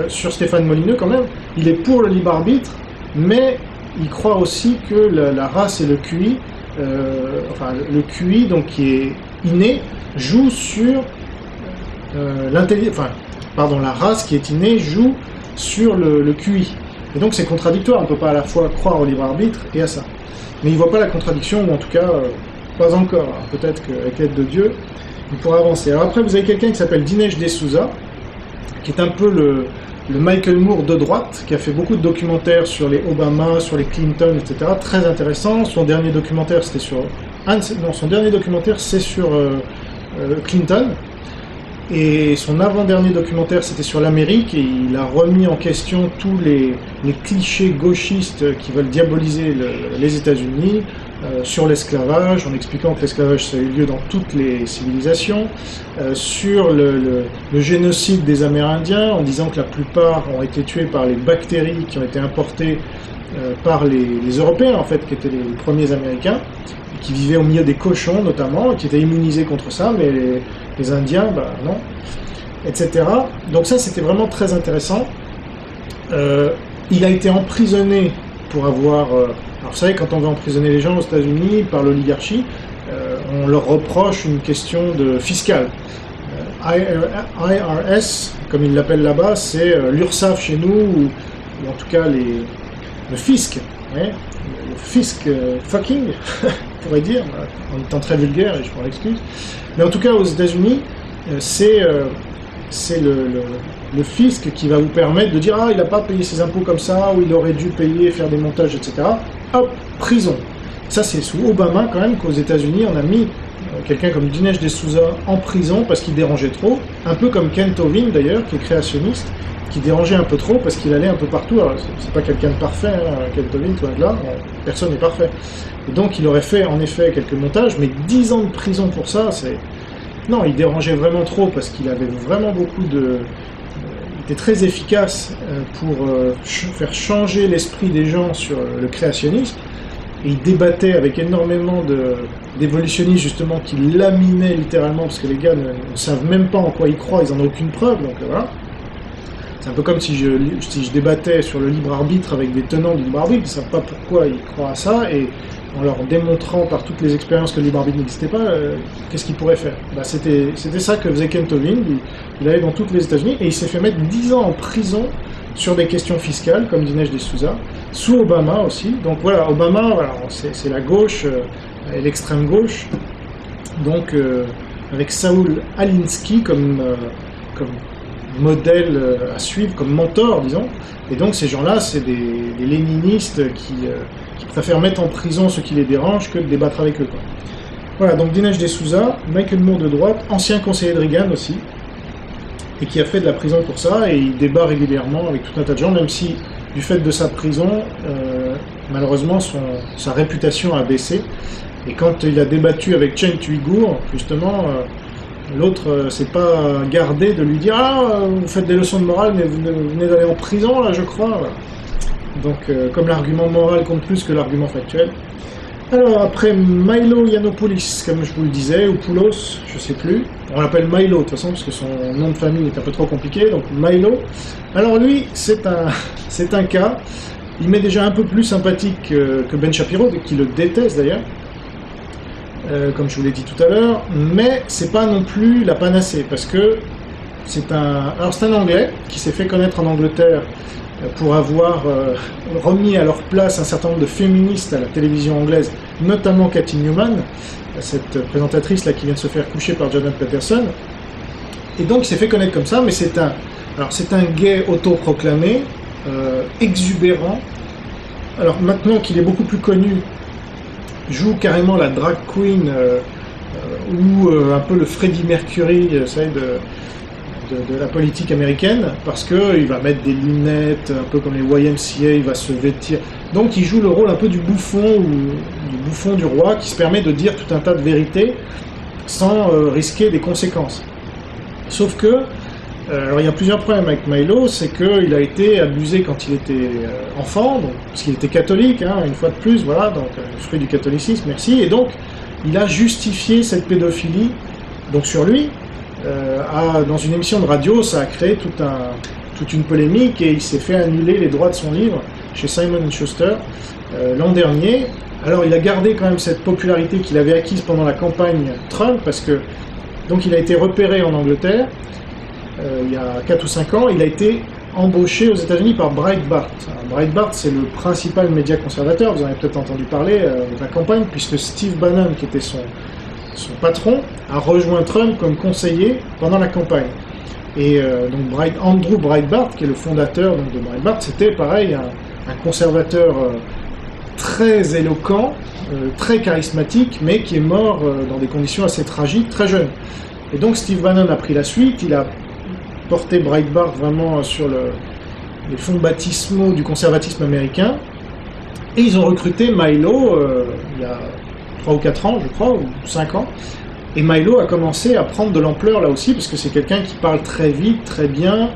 sur Stéphane Molineux quand même, il est pour le libre arbitre, mais il croit aussi que la race et le QI, le QI donc qui est inné, joue sur la race qui est innée joue sur le QI. Et donc c'est contradictoire, on ne peut pas à la fois croire au libre arbitre et à ça. Mais il ne voit pas la contradiction, ou en tout cas, pas encore. Alors, peut-être qu'avec l'aide de Dieu, il pourra avancer. Alors après, vous avez quelqu'un qui s'appelle Dinesh D'Souza, qui est un peu le Michael Moore de droite, qui a fait beaucoup de documentaires sur les Obama, sur les Clinton, etc. Très intéressant. Son dernier documentaire, c'était sur... son dernier documentaire, c'est sur Clinton. Et son avant-dernier documentaire, c'était sur l'Amérique, et il a remis en question tous les clichés gauchistes qui veulent diaboliser les États-Unis, sur l'esclavage, en expliquant que l'esclavage ça a eu lieu dans toutes les civilisations, sur le génocide des Amérindiens, en disant que la plupart ont été tués par les bactéries qui ont été importées par les Européens, en fait, qui étaient les premiers Américains, qui vivaient au milieu des cochons notamment, et qui étaient immunisés contre ça, mais les Indiens, non, etc. Donc ça, c'était vraiment très intéressant. Il a été emprisonné pour avoir... alors vous savez, quand on veut emprisonner les gens aux États-Unis par l'oligarchie, on leur reproche une question fiscale. IRS, comme ils l'appellent là-bas, c'est l'URSSAF chez nous, ou en tout cas le fisc, ouais, le fisc fucking, on pourrait dire, en étant très vulgaire, et je m'en excuse. Mais en tout cas, aux États-Unis, c'est le fisc qui va vous permettre de dire « Ah, il n'a pas payé ses impôts comme ça, ou il aurait dû payer, faire des montages, etc. » Hop, prison. Ça, c'est sous Obama, quand même, qu'aux États-Unis, on a mis quelqu'un comme Dinesh D'Souza en prison parce qu'il dérangeait trop, un peu comme Ken Tovin, d'ailleurs, qui est créationniste, qui dérangeait un peu trop parce qu'il allait un peu partout. Alors, c'est pas quelqu'un de parfait, hein, Ken Tovin, toi, là, personne n'est parfait. Et donc, il aurait fait, en effet, quelques montages, mais 10 ans de prison pour ça, c'est... Non, il dérangeait vraiment trop parce qu'il avait vraiment beaucoup de... Il était très efficace pour faire changer l'esprit des gens sur le créationnisme. Et il débattait avec énormément d'évolutionnistes, justement, qui laminaient littéralement, parce que les gars ne savent même pas en quoi ils croient, ils n'en ont aucune preuve, donc voilà. C'est un peu comme si je débattais sur le libre arbitre avec des tenants du libre arbitre, ils ne savent pas pourquoi ils croient à ça, et en leur démontrant par toutes les expériences que le libre arbitre n'existait pas, qu'est-ce qu'ils pourraient faire? Bah, c'était ça que faisait Ken Tovin, il allait dans toutes les États-Unis, et il s'est fait mettre 10 ans en prison sur des questions fiscales, comme Dinesh D'Souza, sous Obama aussi. Donc voilà, Obama, voilà, c'est la gauche et l'extrême gauche, donc avec Saul Alinsky comme modèle à suivre, comme mentor, disons. Et donc ces gens-là, c'est des léninistes qui préfèrent mettre en prison ceux qui les dérangent que de débattre avec eux, quoi. Voilà, donc Dinesh D'Souza, Michael Moore de droite, ancien conseiller de Reagan aussi, et qui a fait de la prison pour ça, et il débat régulièrement avec tout un tas de gens, même si, du fait de sa prison, malheureusement, sa réputation a baissé. Et quand il a débattu avec Chen Uyghur, justement, l'autre s'est pas gardé de lui dire « Ah, vous faites des leçons de morale, mais vous venez d'aller en prison, là, je crois. » Donc, comme l'argument moral compte plus que l'argument factuel. Alors, après Milo Yiannopoulos, comme je vous le disais, ou Poulos, je sais plus. On l'appelle Milo, de toute façon, parce que son nom de famille est un peu trop compliqué, donc Milo. Alors lui, c'est un cas, il m'est déjà un peu plus sympathique que Ben Shapiro, qui le déteste d'ailleurs, comme je vous l'ai dit tout à l'heure, mais c'est pas non plus la panacée, parce que c'est un Anglais qui s'est fait connaître en Angleterre pour avoir remis à leur place un certain nombre de féministes à la télévision anglaise, notamment Cathy Newman, cette présentatrice-là qui vient de se faire coucher par Jordan Peterson. Et donc il s'est fait connaître comme ça, mais c'est un gay autoproclamé, exubérant. Alors maintenant qu'il est beaucoup plus connu, joue carrément la drag queen, ou un peu le Freddie Mercury, vous savez, de la politique américaine, parce qu'il va mettre des lunettes, un peu comme les YMCA, il va se vêtir. Donc il joue le rôle un peu du bouffon, du roi, qui se permet de dire tout un tas de vérités sans risquer des conséquences. Sauf que, alors il y a plusieurs problèmes avec Milo, c'est qu'il a été abusé quand il était enfant, donc, parce qu'il était catholique, hein, une fois de plus, voilà, donc fruit du catholicisme, merci, et donc il a justifié cette pédophilie, donc sur lui, dans une émission de radio, ça a créé toute une polémique et il s'est fait annuler les droits de son livre chez Simon & Schuster l'an dernier. Alors il a gardé quand même cette popularité qu'il avait acquise pendant la campagne Trump, parce que donc il a été repéré en Angleterre il y a 4 ou 5 ans, il a été embauché aux États-Unis par Breitbart. Alors, Breitbart, c'est le principal média conservateur, vous en avez peut-être entendu parler de la campagne, puisque Steve Bannon, qui était son patron, a rejoint Trump comme conseiller pendant la campagne. Et donc Andrew Breitbart, qui est le fondateur donc, de Breitbart, c'était pareil, un conservateur très éloquent, très charismatique, mais qui est mort dans des conditions assez tragiques, très jeune. Et donc Steve Bannon a pris la suite, il a porté Breitbart vraiment sur les fonds baptismaux du conservatisme américain, et ils ont recruté Milo il y a 3 ou 4 ans, je crois, ou 5 ans. Et Milo a commencé à prendre de l'ampleur là aussi, parce que c'est quelqu'un qui parle très vite, très bien,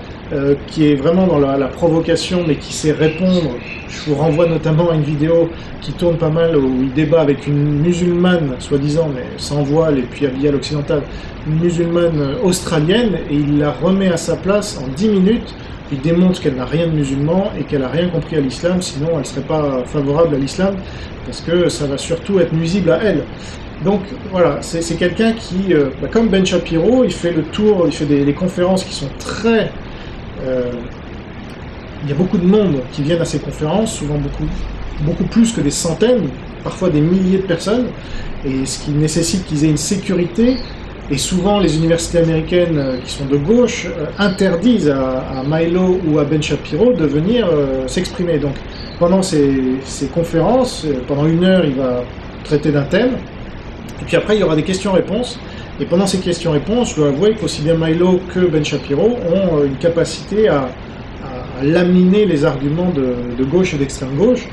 qui est vraiment dans la provocation, mais qui sait répondre. Je vous renvoie notamment à une vidéo qui tourne pas mal, où il débat avec une musulmane, soi-disant, mais sans voile et puis habillée à l'occidental, une musulmane australienne, et il la remet à sa place en 10 minutes. Il démontre qu'elle n'a rien de musulman et qu'elle n'a rien compris à l'islam, sinon elle ne serait pas favorable à l'islam, parce que ça va surtout être nuisible à elle. Donc voilà, c'est quelqu'un qui, comme Ben Shapiro, il fait le tour, il fait des conférences qui sont très... il y a beaucoup de monde qui viennent à ces conférences, souvent beaucoup plus que des centaines, parfois des milliers de personnes, et ce qui nécessite qu'ils aient une sécurité. Et souvent, les universités américaines qui sont de gauche interdisent à Milo ou à Ben Shapiro de venir s'exprimer. Donc, pendant ces conférences, pendant 1 heure, il va traiter d'un thème. Et puis après, il y aura des questions-réponses. Et pendant ces questions-réponses, je dois avouer qu'aussi bien Milo que Ben Shapiro ont une capacité à laminer les arguments de gauche et d'extrême gauche.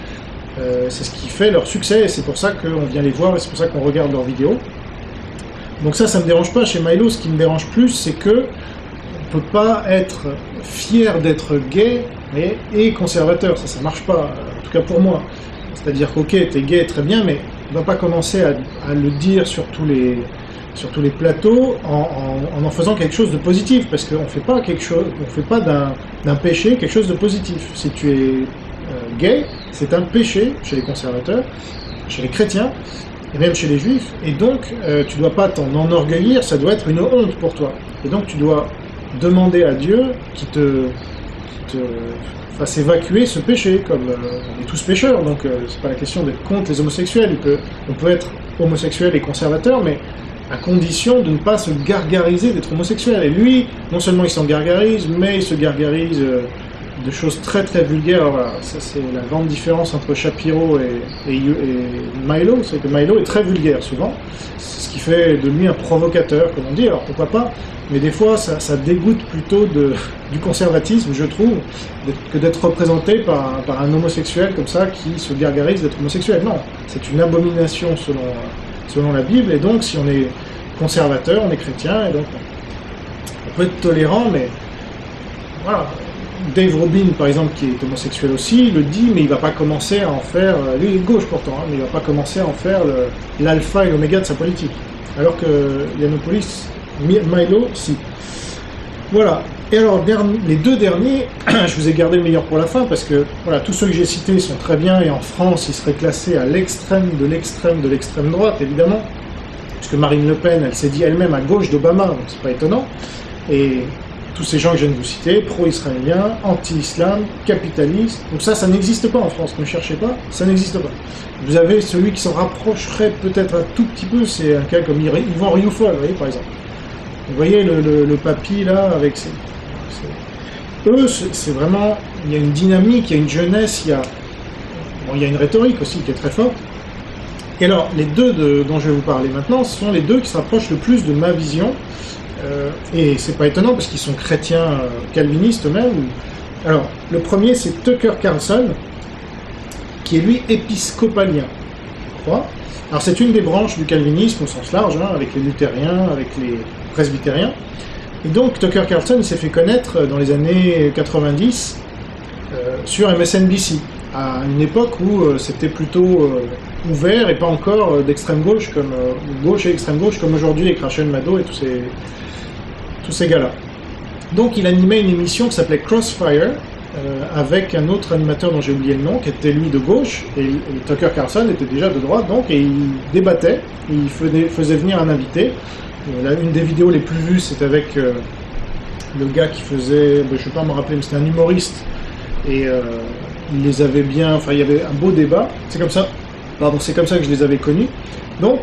C'est ce qui fait leur succès, et c'est pour ça qu'on vient les voir, et c'est pour ça qu'on regarde leurs vidéos. Donc ça me dérange pas chez Milo. Ce qui me dérange plus, c'est que on peut pas être fier d'être gay et conservateur. Ça marche pas, en tout cas pour moi. C'est-à-dire qu'ok, t'es gay, très bien, mais on va pas commencer à le dire sur tous les plateaux en faisant quelque chose de positif, parce qu'on fait pas d'un péché quelque chose de positif. Si tu es gay, c'est un péché chez les conservateurs, chez les chrétiens, et même chez les juifs, et donc tu dois pas t'en enorgueillir, ça doit être une honte pour toi. Et donc tu dois demander à Dieu qui te fasse évacuer ce péché, comme on est tous pécheurs, donc c'est pas la question d'être contre les homosexuels, on peut être homosexuel et conservateur, mais à condition de ne pas se gargariser d'être homosexuel. Et lui, non seulement il s'en gargarise, mais il se gargarise de choses très très vulgaires. Alors voilà, ça c'est la grande différence entre Shapiro et Milo, c'est que Milo est très vulgaire souvent, c'est ce qui fait de lui un provocateur, comme on dit. Alors pourquoi pas, mais des fois ça dégoûte plutôt du conservatisme, je trouve, que d'être représenté par un homosexuel comme ça qui se gargarise d'être homosexuel. Non, c'est une abomination selon la Bible, et donc si on est conservateur, on est chrétien, et donc on peut être tolérant, mais voilà. Dave Rubin, par exemple, qui est homosexuel aussi, le dit, mais il va pas commencer à en faire, lui il est de gauche pourtant, hein, mais il va pas commencer à en faire l'alpha et l'oméga de sa politique. Alors que Yiannopoulos, Milo, si. Voilà. Et alors, les 2 derniers, je vous ai gardé le meilleur pour la fin, parce que voilà, tous ceux que j'ai cités sont très bien, et en France, ils seraient classés à l'extrême de l'extrême droite, évidemment, puisque Marine Le Pen, elle s'est dit elle-même à gauche d'Obama, donc c'est pas étonnant. Et tous ces gens que je viens de vous citer, pro-israéliens, anti-islam, capitalistes, donc ça n'existe pas en France, ne cherchez pas, ça n'existe pas. Vous avez celui qui s'en rapprocherait peut-être un tout petit peu, c'est un cas comme Yvan Rioufol, vous voyez, par exemple. Vous voyez le papy là, avec ses... Eux, c'est vraiment, il y a une dynamique, il y a une jeunesse, il y a une rhétorique aussi qui est très forte. Et alors, les 2 dont je vais vous parler maintenant, ce sont les 2 qui se rapprochent le plus de ma vision. Et c'est pas étonnant parce qu'ils sont chrétiens calvinistes eux-mêmes. Alors, le premier c'est Tucker Carlson, qui est lui épiscopalien, je crois. Alors c'est une des branches du calvinisme au sens large, hein, avec les luthériens, avec les presbytériens. Et donc Tucker Carlson il s'est fait connaître dans les années 90 sur MSNBC, à une époque où c'était plutôt ouvert et pas encore d'extrême gauche, comme gauche et extrême gauche comme aujourd'hui les Rachel Maddow et tous ces gars-là. Donc il animait une émission qui s'appelait Crossfire, avec un autre animateur dont j'ai oublié le nom, qui était lui de gauche, et Tucker Carlson était déjà de droite, donc, et il débattait, et il faisait venir un invité. Une des vidéos les plus vues, c'est avec le gars qui faisait, je ne vais pas me rappeler, mais c'était un humoriste, et il les avait bien, enfin il y avait un beau débat, c'est comme ça que je les avais connus. Donc,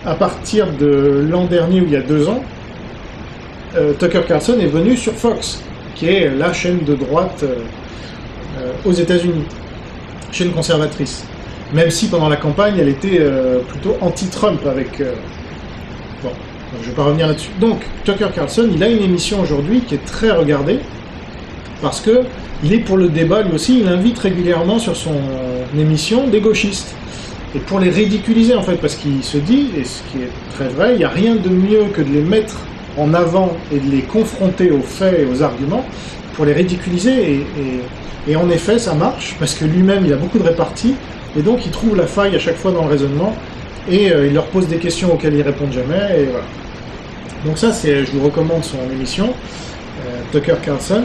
à partir de l'an dernier, ou il y a 2 ans, Tucker Carlson est venu sur Fox, qui est la chaîne de droite aux États-Unis, chaîne conservatrice. Même si pendant la campagne, elle était plutôt anti-Trump avec... Bon, donc je ne vais pas revenir là-dessus. Donc, Tucker Carlson, il a une émission aujourd'hui qui est très regardée, parce que il est pour le débat, lui aussi, il invite régulièrement sur son émission des gauchistes. Et pour les ridiculiser, en fait, parce qu'il se dit, et ce qui est très vrai, il n'y a rien de mieux que de les mettre en avant et de les confronter aux faits et aux arguments pour les ridiculiser. Et en effet, ça marche, parce que lui-même, il a beaucoup de réparties, et donc il trouve la faille à chaque fois dans le raisonnement, et il leur pose des questions auxquelles ils répondent jamais, et voilà. Donc ça, je vous recommande son émission, Tucker Carlson.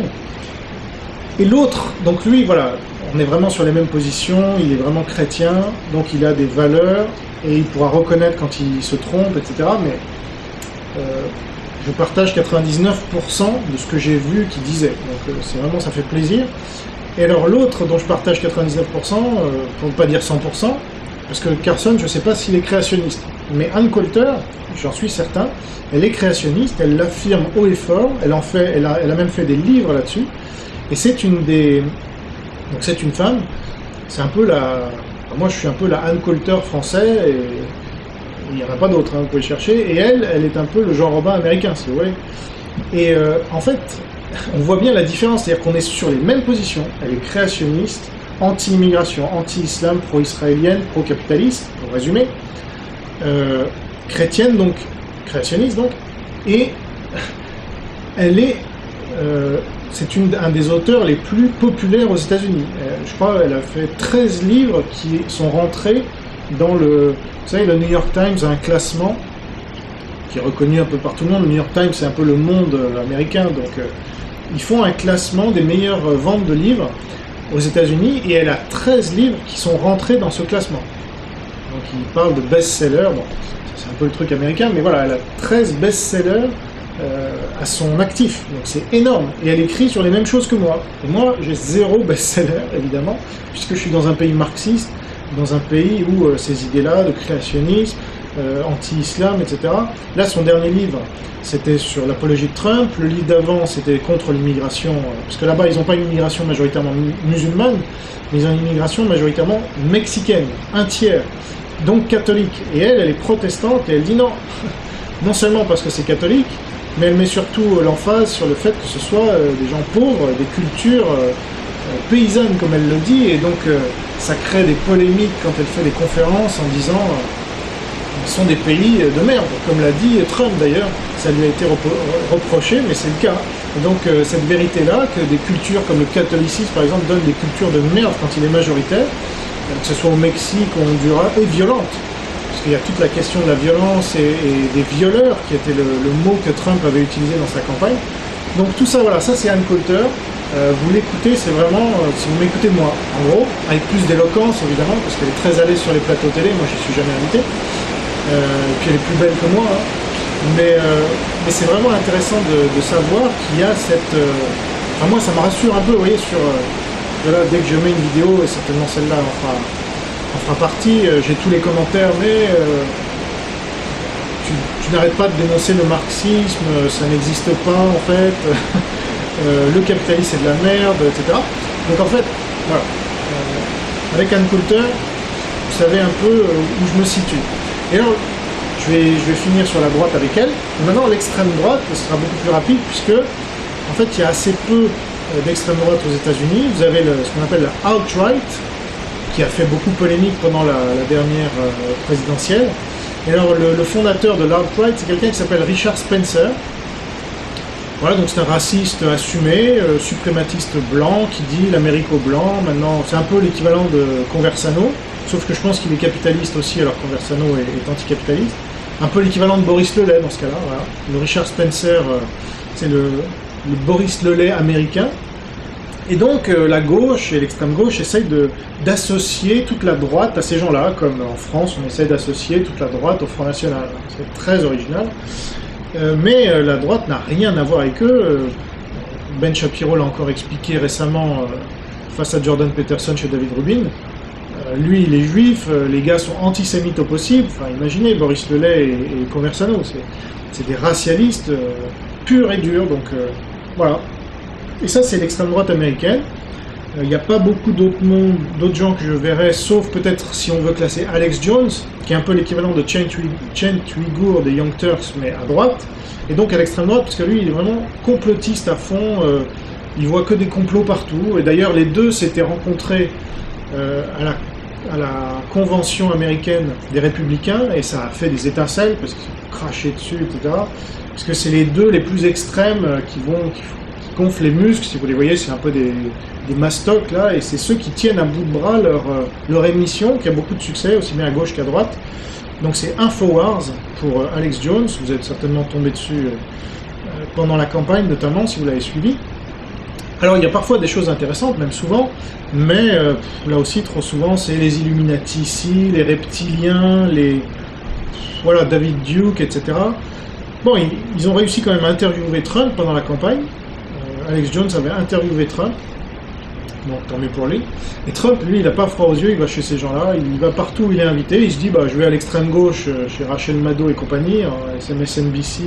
Et l'autre, donc lui, voilà, on est vraiment sur les mêmes positions, il est vraiment chrétien, donc il a des valeurs, et il pourra reconnaître quand il se trompe, etc. Mais je partage 99% de ce que j'ai vu qu'il disait, donc c'est vraiment, ça fait plaisir. Et alors l'autre dont je partage 99%, pour ne pas dire 100%, parce que Carson, je ne sais pas s'il est créationniste, mais Ann Coulter, j'en suis certain, elle est créationniste, elle l'affirme haut et fort, elle a même fait des livres là-dessus, et c'est une femme, c'est un peu moi je suis un peu la Ann Coulter français, et il n'y en a pas d'autres, hein, vous pouvez chercher, et elle est un peu le Jean Robin américain, si vous voulez. Et en fait, on voit bien la différence, c'est-à-dire qu'on est sur les mêmes positions, elle est créationniste, anti-immigration, anti-islam, pro-israélienne, pro-capitaliste, pour résumer, chrétienne, donc créationniste, donc, et elle est... c'est un des auteurs les plus populaires aux États-Unis. Je crois qu'elle a fait 13 livres qui sont rentrés dans le... Vous savez, le New York Times a un classement qui est reconnu un peu par tout le monde. Le New York Times, c'est un peu le monde américain, donc ils font un classement des meilleures ventes de livres aux États-Unis, et elle a 13 livres qui sont rentrés dans ce classement. Donc il parle de best-sellers, bon, c'est un peu le truc américain, mais voilà, elle a 13 best-sellers à son actif, donc c'est énorme, et elle écrit sur les mêmes choses que moi. Et moi, j'ai 0 best-seller, évidemment, puisque je suis dans un pays marxiste, dans un pays où ces idées-là de créationnisme, anti-islam, etc. Là, son dernier livre, c'était sur l'apologie de Trump, le livre d'avant, c'était contre l'immigration, parce que là-bas, ils n'ont pas une immigration majoritairement musulmane, mais ils ont une immigration majoritairement mexicaine, un tiers, donc catholique. Et elle est protestante, et elle dit non, non seulement parce que c'est catholique, mais elle met surtout l'emphase sur le fait que ce soit des gens pauvres, des cultures paysannes, comme elle le dit, et donc ça crée des polémiques quand elle fait des conférences en disant ils sont des pays de merde, comme l'a dit Trump d'ailleurs, ça lui a été reproché, mais c'est le cas. Et donc cette vérité-là, que des cultures comme le catholicisme par exemple donnent des cultures de merde quand il est majoritaire, que ce soit au Mexique ou en Honduras, et violente. Parce qu'il y a toute la question de la violence et des violeurs, qui était le mot que Trump avait utilisé dans sa campagne. Donc tout ça, voilà, ça c'est Ann Coulter. Vous l'écoutez, c'est vraiment, si vous m'écoutez moi, en gros, avec plus d'éloquence évidemment, parce qu'elle est très à l'aise sur les plateaux télé, moi je suis jamais invité, et puis elle est plus belle que moi, hein. Mais c'est vraiment intéressant de savoir qu'il y a cette... Enfin moi ça me rassure un peu, vous voyez, sur... voilà, dès que je mets une vidéo, et certainement celle-là en fera partie, j'ai tous les commentaires, mais tu n'arrêtes pas de dénoncer le marxisme, ça n'existe pas en fait, le capitalisme c'est de la merde, etc. Donc en fait, voilà, avec Ann Coulter, vous savez un peu où je me situe. Et alors, je vais finir sur la droite avec elle. Et maintenant, l'extrême droite, ce sera beaucoup plus rapide, puisque en fait, il y a assez peu d'extrême droite aux États-Unis. Vous avez ce qu'on appelle la alt-right, qui a fait beaucoup polémique pendant la dernière présidentielle. Et alors, le fondateur de l'alt-right, c'est quelqu'un qui s'appelle Richard Spencer. Voilà, donc c'est un raciste assumé, suprématiste blanc, qui dit l'Amérique aux blancs. Maintenant, c'est un peu l'équivalent de Conversano, sauf que je pense qu'il est capitaliste aussi, alors Conversano est anticapitaliste. Un peu l'équivalent de Boris Lelay dans ce cas-là. Voilà. Le Richard Spencer, c'est le Boris Lelay américain. Et donc la gauche et l'extrême gauche essayent d'associer toute la droite à ces gens-là, comme en France on essaie d'associer toute la droite au Front National. C'est très original. Mais la droite n'a rien à voir avec eux. Ben Shapiro l'a encore expliqué récemment face à Jordan Peterson chez David Rubin. Lui, il est juif, les gars sont antisémites au possible. Enfin, imaginez Boris Lelay et Conversano, c'est des racialistes purs et durs. Donc voilà. Et ça, c'est l'extrême droite américaine. Il n'y a pas beaucoup d'autres gens que je verrais, sauf peut-être si on veut classer Alex Jones, qui est un peu l'équivalent de Chen Uyghur des Young Turks, mais à droite. Et donc à l'extrême droite, parce que lui, il est vraiment complotiste à fond. Il voit que des complots partout. Et d'ailleurs, les deux s'étaient rencontrés à la convention américaine des républicains, et ça a fait des étincelles, parce qu'ils ont craché dessus, etc. Parce que c'est les deux les plus extrêmes qui gonflent les muscles, si vous les voyez, c'est un peu des mastocs là, et c'est ceux qui tiennent à bout de bras leur émission, qui a beaucoup de succès, aussi bien à gauche qu'à droite. Donc c'est Infowars pour Alex Jones, vous êtes certainement tombé dessus pendant la campagne, notamment, si vous l'avez suivi. Alors il y a parfois des choses intéressantes, même souvent, mais là aussi trop souvent c'est les Illuminati ici, les reptiliens, voilà, David Duke, etc. Bon, ils ont réussi quand même à interviewer Trump pendant la campagne. Alex Jones avait interviewé Trump, donc tant mieux pour lui. Et Trump, lui, il n'a pas froid aux yeux, il va chez ces gens-là, il va partout où il est invité, il se dit, bah, je vais à l'extrême gauche, chez Rachel Maddow et compagnie, MSNBC,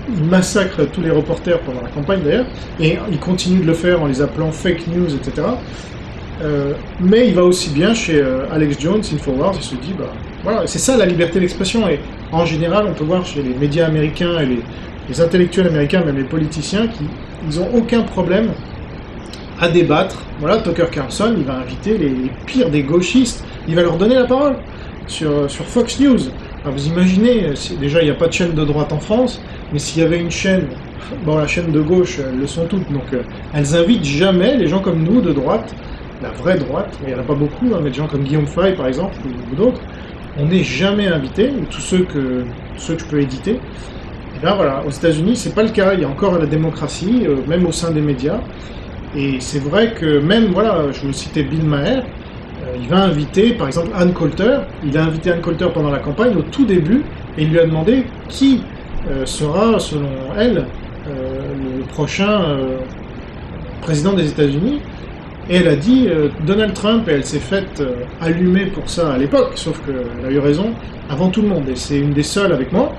il massacre tous les reporters pendant la campagne d'ailleurs, et il continue de le faire en les appelant fake news, etc. Mais il va aussi bien chez Alex Jones, Infowars, il se dit, bah, voilà, c'est ça la liberté d'expression, et en général, on peut voir chez les médias américains et les intellectuels américains, même les politiciens, ils n'ont aucun problème à débattre. Voilà, Tucker Carlson, il va inviter les pires des gauchistes, il va leur donner la parole sur Fox News. Alors vous imaginez, déjà il n'y a pas de chaîne de droite en France, mais s'il y avait une chaîne, bon la chaîne de gauche, elles le sont toutes, donc elles invitent jamais les gens comme nous de droite, la vraie droite, il n'y en a pas beaucoup, hein, mais des gens comme Guillaume Fay par exemple, ou d'autres, on n'est jamais invités, ou tous ceux que je peux éditer. Et bien voilà, aux États-Unis c'est pas le cas, il y a encore la démocratie, même au sein des médias. Et c'est vrai que même, voilà, je vous citais Bill Maher, il va inviter, par exemple, Ann Coulter. Il a invité Ann Coulter pendant la campagne, au tout début, et il lui a demandé qui sera, selon elle, le prochain président des États-Unis. Et elle a dit Donald Trump, et elle s'est faite allumer pour ça à l'époque, sauf qu'elle a eu raison avant tout le monde. Et c'est une des seules avec moi.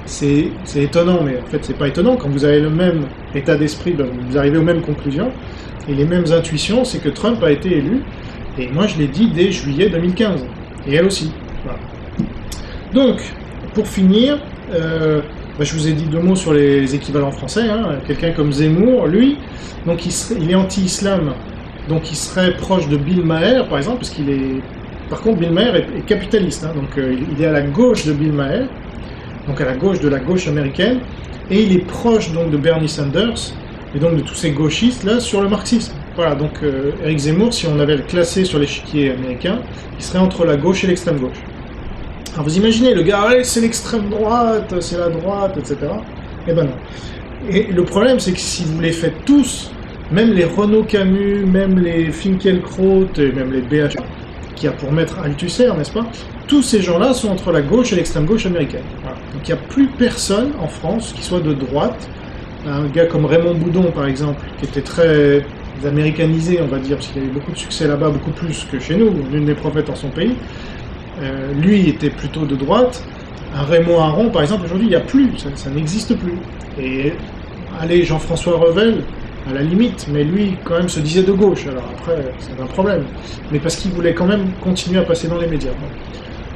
C'est étonnant, mais en fait c'est pas étonnant, quand vous avez le même état d'esprit, ben, vous arrivez aux mêmes conclusions, et les mêmes intuitions, c'est que Trump a été élu, et moi je l'ai dit dès juillet 2015, et elle aussi. Voilà. Donc, pour finir, ben, je vous ai dit 2 mots sur les équivalents français, hein. Quelqu'un comme Zemmour, lui, donc il est anti-islam, donc il serait proche de Bill Maher, par exemple, parce qu'il est... Par contre, Bill Maher est capitaliste, hein, donc il est à la gauche de Bill Maher, donc à la gauche de la gauche américaine, et il est proche donc de Bernie Sanders, et donc de tous ces gauchistes là sur le marxisme. Voilà, donc Éric Zemmour, si on avait le classé sur l'échiquier américain, il serait entre la gauche et l'extrême gauche. Alors vous imaginez, le gars, allez, c'est l'extrême droite, c'est la droite, etc. Eh ben non. Et le problème, c'est que si vous les faites tous, même les Renaud Camus, même les Finkielkraut, et même les BH, qui a pour maître Althusser, n'est-ce pas? Tous ces gens-là sont entre la gauche et l'extrême gauche américaine. Voilà. Donc il n'y a plus personne en France qui soit de droite. Un gars comme Raymond Boudon, par exemple, qui était très américanisé, on va dire, parce qu'il avait beaucoup de succès là-bas, beaucoup plus que chez nous, l'une des prophètes en son pays. Lui était plutôt de droite. Un Raymond Aron, par exemple, aujourd'hui, il n'y a plus, ça n'existe plus. Et allez, Jean-François Revel, à la limite, mais lui, quand même, se disait de gauche. Alors après, c'est un problème. Mais parce qu'il voulait quand même continuer à passer dans les médias.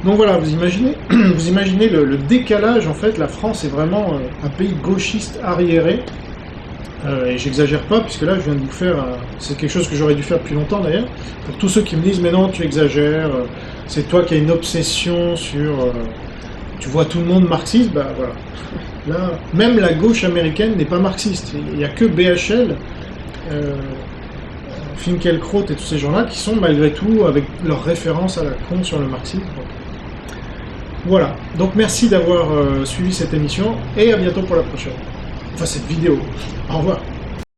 Donc voilà, vous imaginez le décalage, en fait, la France est vraiment un pays gauchiste arriéré. Et j'exagère pas, puisque là, je viens de vous faire... c'est quelque chose que j'aurais dû faire depuis longtemps, d'ailleurs. Pour tous ceux qui me disent, mais non, tu exagères, c'est toi qui as une obsession sur... tu vois tout le monde marxiste, bah voilà. Là, même la gauche américaine n'est pas marxiste. Il n'y a que BHL, Finkielkraut et tous ces gens-là qui sont malgré tout avec leur référence à la con sur le marxisme. Donc, voilà. Donc merci d'avoir suivi cette émission et à bientôt pour la prochaine. Enfin cette vidéo. Au revoir.